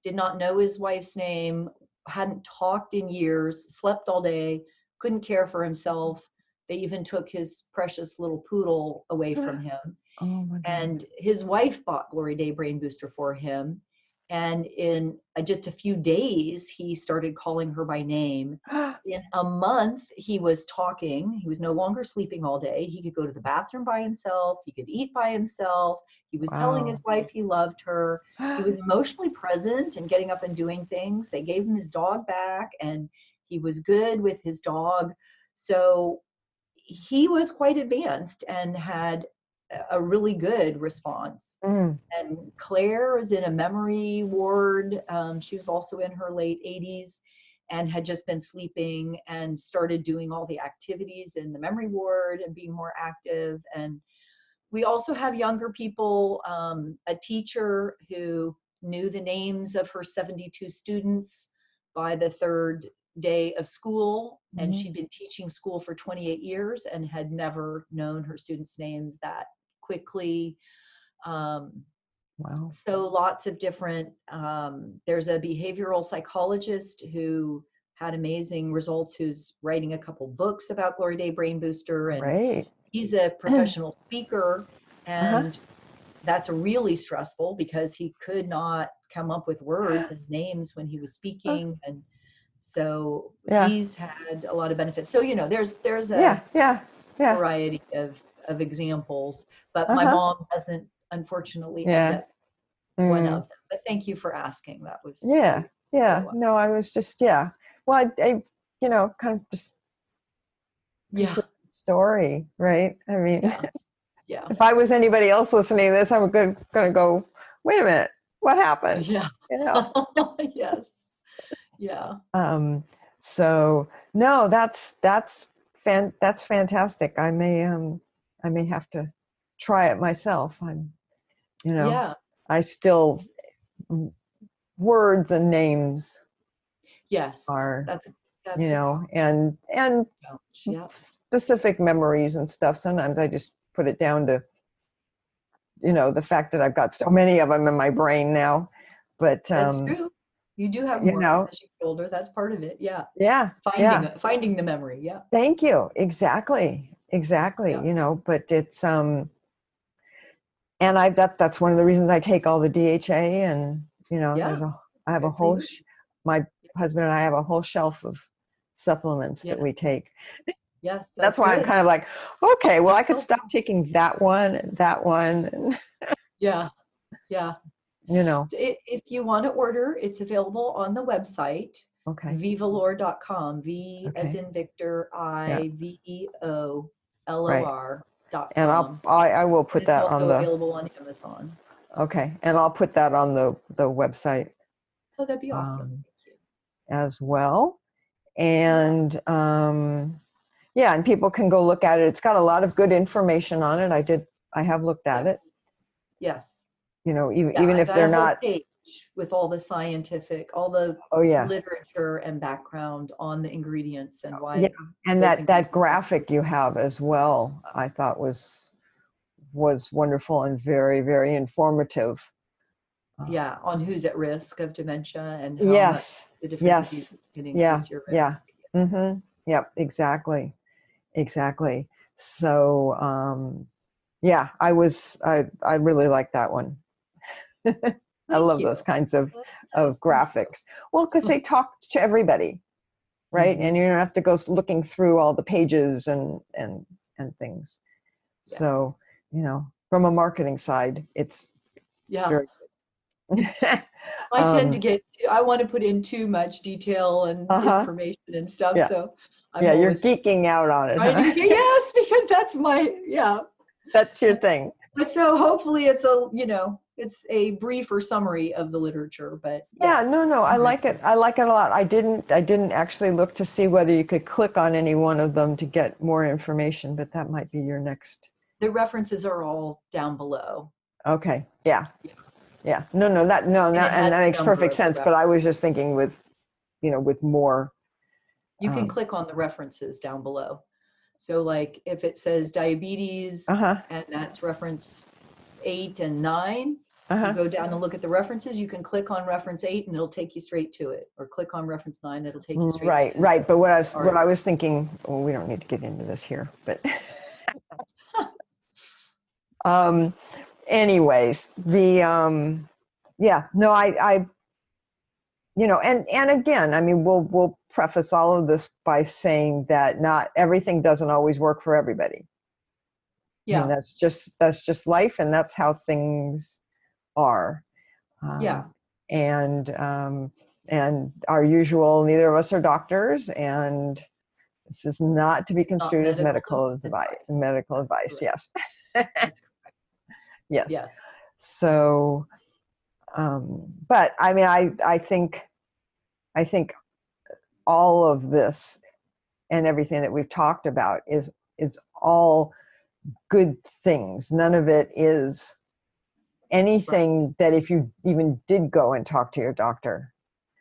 did not know his wife's name, hadn't talked in years, slept all day, couldn't care for himself. They even took his precious little poodle away from him. Oh my God. And his wife bought Glory Day Brain Booster for him. And in just a few days, he started calling her by name. In a month, he was talking. He was no longer sleeping all day. He could go to the bathroom by himself. He could eat by himself. He was telling his Wow. wife he loved her. He was emotionally present and getting up and doing things. They gave him his dog back, and he was good with his dog. So he was quite advanced and had a really good response. Mm, And Claire was in a memory ward. She was also in her late 80s and had just been sleeping and started doing all the activities in the memory ward and being more active. And we also have younger people, a teacher who knew the names of her 72 students by the third day of school, and mm-hmm. she'd been teaching school for 28 years and had never known her students' names that quickly. Um, Wow. so lots of different, there's a behavioral psychologist who had amazing results, who's writing a couple books about Glory Day Brain Booster, and Great. he's a professional speaker, Uh-huh. and that's really stressful because he could not come up with words and names when he was speaking. And So Yeah. he's had a lot of benefits. So, there's Yeah. a Yeah. Yeah. variety of examples, but my Uh-huh. mom doesn't unfortunately end Yeah. up one Mm. of them. But thank you for asking. That was Yeah. very Yeah. follow up. No, I was just, yeah. Well, I kind of just Yeah. appreciate the story, right? I mean, Yeah. Yeah. if I was anybody else listening to this, I'm going to go, wait a minute, what happened? Yeah. You know? Yes. Yeah. Um, so no, that's fantastic. I may have to try it myself. Yeah. I still, words and names Yes. are, That's the and challenge. Yeah. specific memories and stuff. Sometimes I just put it down to, the fact that I've got so many of them in my brain now. But, That's true. You do have you more know, as you get older. That's part of it. Yeah. yeah, Finding yeah. it, finding the memory. Yeah. Thank you. Exactly. Exactly. Yeah. But it's, and that's one of the reasons I take all the DHA, and, Yeah. I have a Good for whole, you. my husband and I have a whole shelf of supplements that Yeah. we take. Yes. That's That's why I'm good. kind of like, okay, well, I That's could stop helpful. taking that one and that one, and, Yeah. Yeah. you know, If you want to order, it's available on the website, okay, vivolor.com. V as okay, in Victor, yeah, right. And IVEOLOR.com. I will And put it's that on also the, available on Amazon. okay, and I'll put that on the website, Oh, that'd be awesome. um, Thank as well. you. Yeah. And, yeah, and people can go look at it. It's got a lot of good information on it. I have looked at Yes. it, Yes. Yeah. even I've if got a they're whole not, page with all the all the oh yeah, literature and background on the ingredients and yeah. why And those that ingredients are graphic you have as well, I thought was wonderful and very, very informative. yeah, on who's at risk of dementia and how much Yes, the different diseases yes, can yeah, increase your yeah. risk. Mm-hmm. Yep, exactly, exactly. So, yeah, I really like that one. I Thank love you. those kinds of Well, that's nice. Thank graphics. Well, because they talk to everybody, you. right? And you don't have to go looking through all the pages and things. Yeah. So, from a marketing side, it's Yeah. very good. I tend to I want to put in too much detail and Uh-huh. information and stuff. Yeah. So I'm Yeah, you're always geeking out on it, trying to huh? get, yes, because that's yeah. That's your thing. But so hopefully it's a briefer summary of the literature, but Yeah, yeah. no, I like it. I like it a lot. I didn't actually look to see whether you could click on any one of them to get more information, but that might be your next. The references are all down below. Okay. Yeah. Yeah. Yeah. No, And it and has that the makes number perfect of the sense, but I was just thinking with more. You can click on the references down below. So like if it says diabetes Uh-huh. and that's reference 8 and 9, you Uh-huh. go down and look at the references, you can click on reference 8 and it'll take you straight to it, or click on reference 9, it'll take you straight Right, to right. But what the article. I was thinking, well, we don't need to get into this here, but anyways, yeah, no, and again, I mean, we'll preface all of this by saying that not everything doesn't always work for everybody. I mean, Yeah. that's just life, and that's how things are. Yeah. And our usual, neither of us are doctors, and this is not to be Not construed as medical advice. advice. Medical That's advice, correct. yes. That's correct. Yes. Yes. So, but I mean, I think all of this and everything that we've talked about is all good things. None of it is anything that if you even did go and talk to your doctor,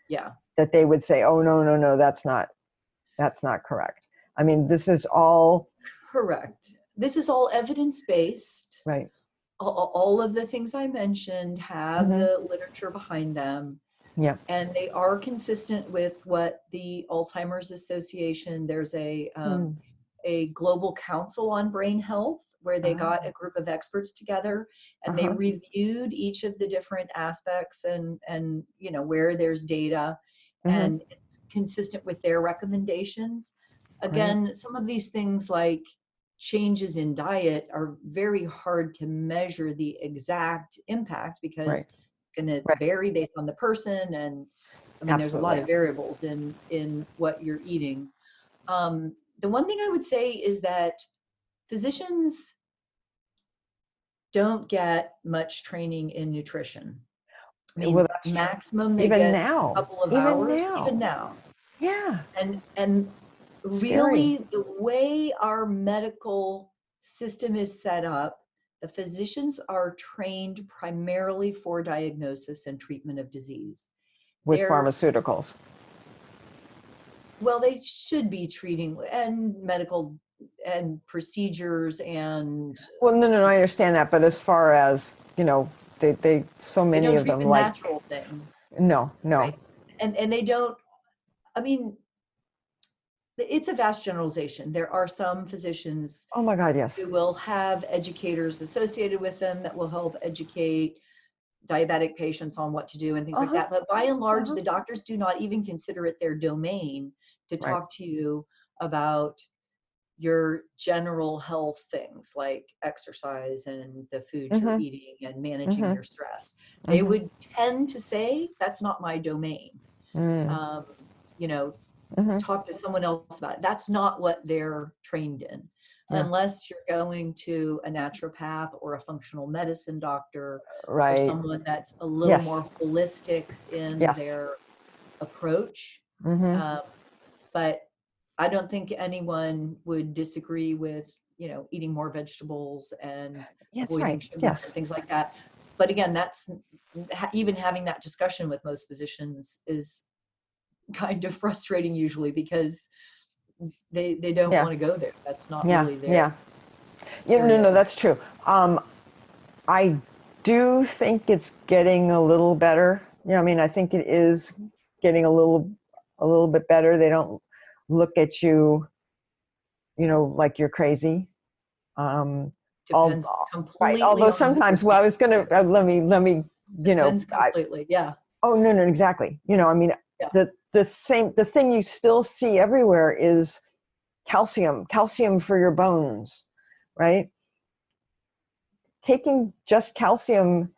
Yeah. that they would say, oh, no, that's not correct. I mean, this is all Correct. This is all evidence-based. right. All of the things I mentioned have Mm-hmm. the literature behind them. Yeah. And they are consistent with what the Alzheimer's Association, there's a global council on brain health where they got a group of experts together and they reviewed each of the different aspects and where there's data, Mm-hmm. and it's consistent with their recommendations. Again, some of these things like changes in diet are very hard to measure the exact impact because it's going to vary based on the person. And I mean, there's a lot of variables in what you're eating. The one thing I would say is that physicians don't get much training in nutrition. I mean, maximum they get a couple of hours, even now. Yeah. And really, the way our medical system is set up, the physicians are trained primarily for diagnosis and treatment of disease. With pharmaceuticals. Well, they should be treating and medical and procedures and. Well, no, I understand that, but as far as, they so many of them like natural things. No. Right? And they don't. I mean, it's a vast generalization. There are some physicians, oh my God, yes, who will have educators associated with them that will help educate diabetic patients on what to do and things like that. But by and large, the doctors do not even consider it their domain to talk to you about your general health things like exercise and the food you're eating and managing your stress. They would tend to say, that's not my domain. Talk to someone else about it. That's not what they're trained in. Unless you're going to a naturopath or a functional medicine doctor or someone that's a little more holistic in their approach. But I don't think anyone would disagree with, eating more vegetables and avoiding sugar and things like that. But again, that's even having that discussion with most physicians is kind of frustrating usually because they don't want to go there. That's not really their area. No, that's true. I do think it's getting a little better. I think it is getting a little bit better. They don't look at you, like you're crazy. Depends completely. Although sometimes, I was gonna let me depends completely. Oh no, exactly. The thing you still see everywhere is calcium for your bones, right? Taking just calcium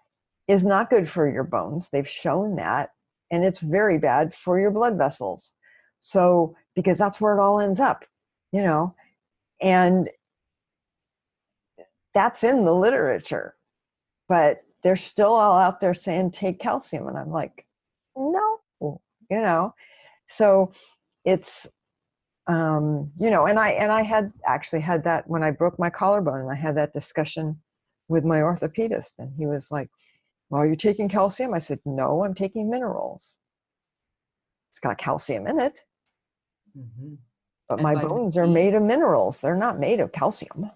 is not good for your bones. They've shown that, and it's very bad for your blood vessels. So, because that's where it all ends up, and that's in the literature, but they're still all out there saying take calcium, and I'm like, no, so it's and I had actually had that when I broke my collarbone, and I had that discussion with my orthopedist, and he was like, well, are you taking calcium? I said, no, I'm taking minerals. It's got calcium in it, but my bones are made of minerals. They're not made of calcium.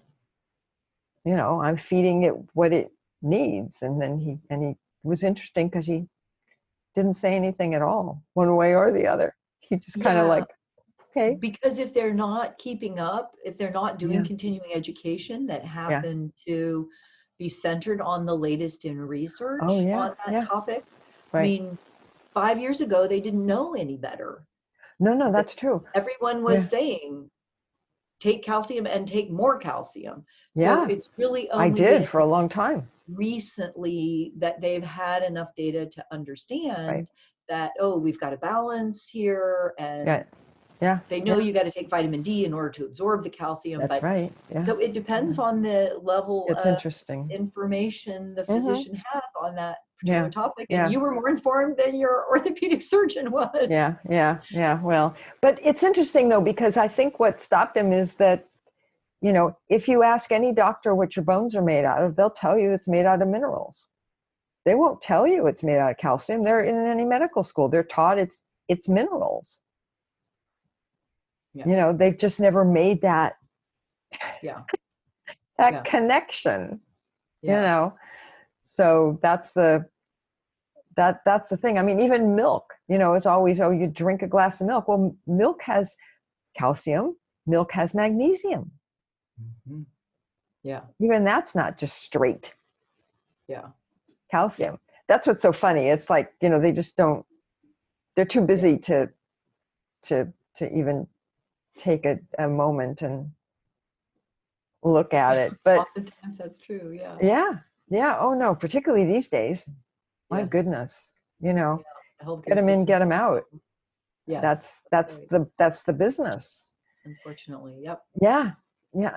I'm feeding it what it needs. And then he was interesting because he didn't say anything at all, one way or the other. He just kind of like, okay. Because if they're not keeping up, if they're not doing continuing education that happen to be centered on the latest in research on that topic. I mean, 5 years ago, they didn't know any better. No, that's true. Everyone was saying, take calcium and take more calcium. So it's really only for a long time recently that they've had enough data to understand that, we've got a balance here, and they know you got to take vitamin D in order to absorb the calcium. That's right. Yeah. So it depends on the level of interesting information the physician has on that particular topic. And you were more informed than your orthopedic surgeon was. Yeah. Well, but it's interesting though, because I think what stopped him is that, if you ask any doctor what your bones are made out of, they'll tell you it's made out of minerals. They won't tell you it's made out of calcium. They're in any medical school. They're taught it's minerals. They've just never made that connection. So that's the thing. I mean, even milk, it's always, you drink a glass of milk. Well, milk has calcium, milk has magnesium. Even that's not just straight calcium. That's what's so funny. It's like, they just don't, they're too busy to to even take a moment and look at it. But oftentimes that's true. Yeah. Yeah. Oh no, particularly these days. My Yes. goodness, Yeah. The healthcare get them in, system. get them out. Yes. That's right. that's the business. Unfortunately. Yep. Yeah.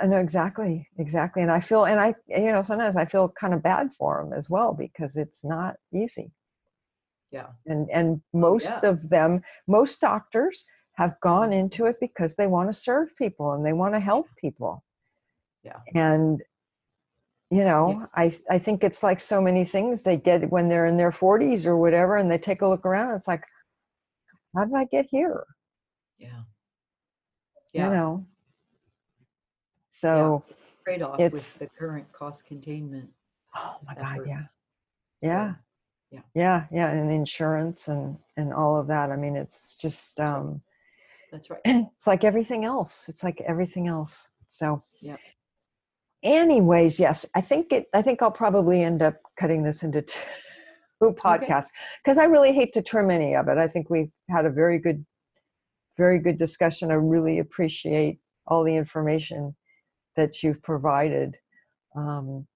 I know exactly. And I feel, and I, sometimes I feel kind of bad for them as well, because it's not easy. Yeah. And most of them, most doctors have gone into it because they want to serve people and they want to help people. Yeah. And, I think it's like so many things they get when they're in their 40s or whatever, and they take a look around. It's like, how did I get here? Yeah. So trade-off it's, with the current cost containment oh my efforts. God, So, and insurance and all of that. I mean, it's just that's right. it's like everything else. So yeah. Anyways, yes, I think I'll probably end up cutting this into two podcasts, because I really hate to trim any of it. I think we've had a very good discussion. I really appreciate all the information that you've provided. And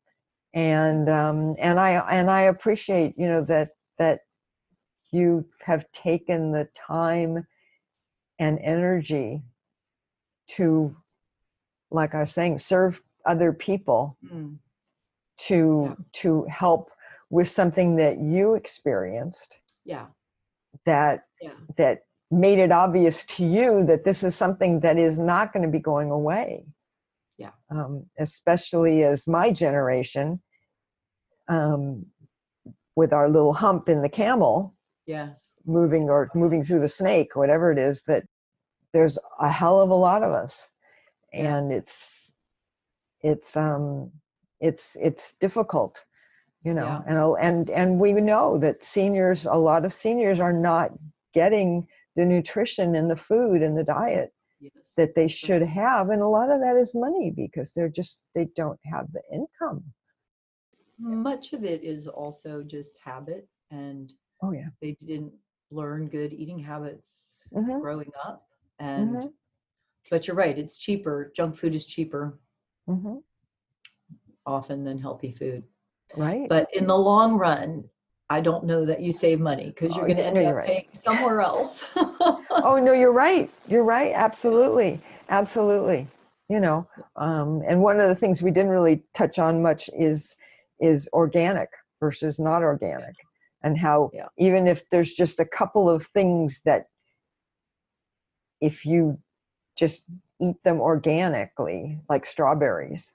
I appreciate, that you have taken the time and energy to, like I was saying, serve other people, to help with something that you experienced. That made it obvious to you that this is something that is not going to be going away. Especially as my generation, with our little hump in the camel, moving through the snake, whatever it is, that there's a hell of a lot of us, and it's difficult, and we know that a lot of seniors are not getting the nutrition and the food and the diet that they should have, and a lot of that is money, because they don't have the income. Much of it is also just habit, and they didn't learn good eating habits growing up, and but you're right, it's cheaper. Junk food is cheaper often than healthy food, right? But in the long run, I don't know that you save money, because you're going to end up paying somewhere else. Oh no, you're right, absolutely. And one of the things we didn't really touch on much is organic versus not organic, and how even if there's just a couple of things that, if you just eat them organically, like strawberries,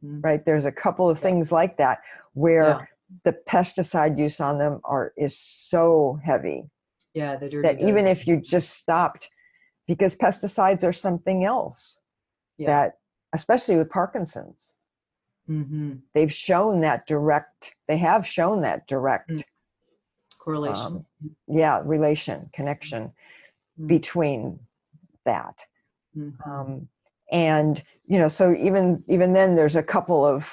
right? There's a couple of things like that where the pesticide use on them is so heavy. The dirty that even if you just stopped, because pesticides are something else that, especially with Parkinson's, they have shown that direct correlation, connection between that. And so even then there's a couple of,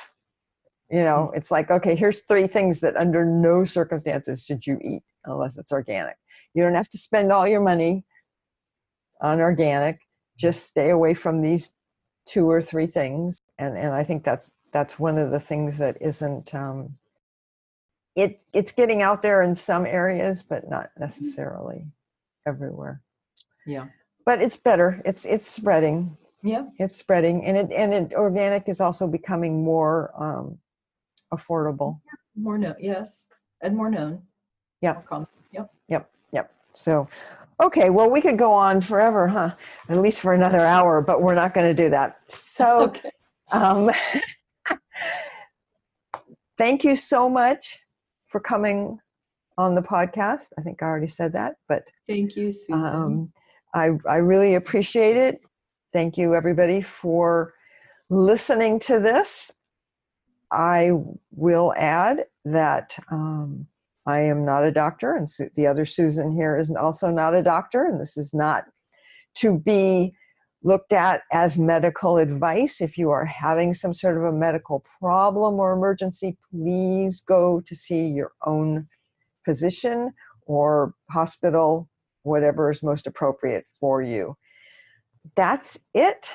it's like, okay, here's 3 things that under no circumstances should you eat unless it's organic. You don't have to spend all your money on organic. Just stay away from these 2 or 3 things. And I think that's one of the things that isn't, it's getting out there in some areas, but not necessarily everywhere. But it's better. It's spreading. It's spreading, and organic is also becoming more affordable. More known, and more known. Yep. So, okay, well, we could go on forever, huh? At least for another hour, but we're not going to do that. So, thank you so much for coming on the podcast. I think I already said that, but thank you, Susan. I really appreciate it. Thank you, everybody, for listening to this. I will add that I am not a doctor, and the other Susan here is also not a doctor, and this is not to be looked at as medical advice. If you are having some sort of a medical problem or emergency, please go to see your own physician or hospital whatever is most appropriate for you. That's it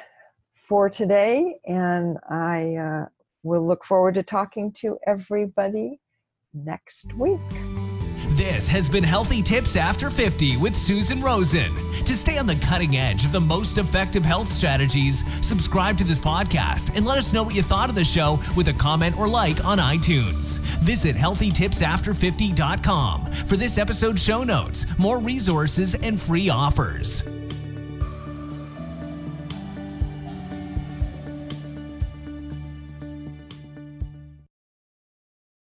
for today, and I will look forward to talking to everybody next week. This has been Healthy Tips After 50 with Susan Rosen. To stay on the cutting edge of the most effective health strategies, subscribe to this podcast and let us know what you thought of the show with a comment or like on iTunes. Visit healthytipsafter50.com for this episode's show notes, more resources, and free offers.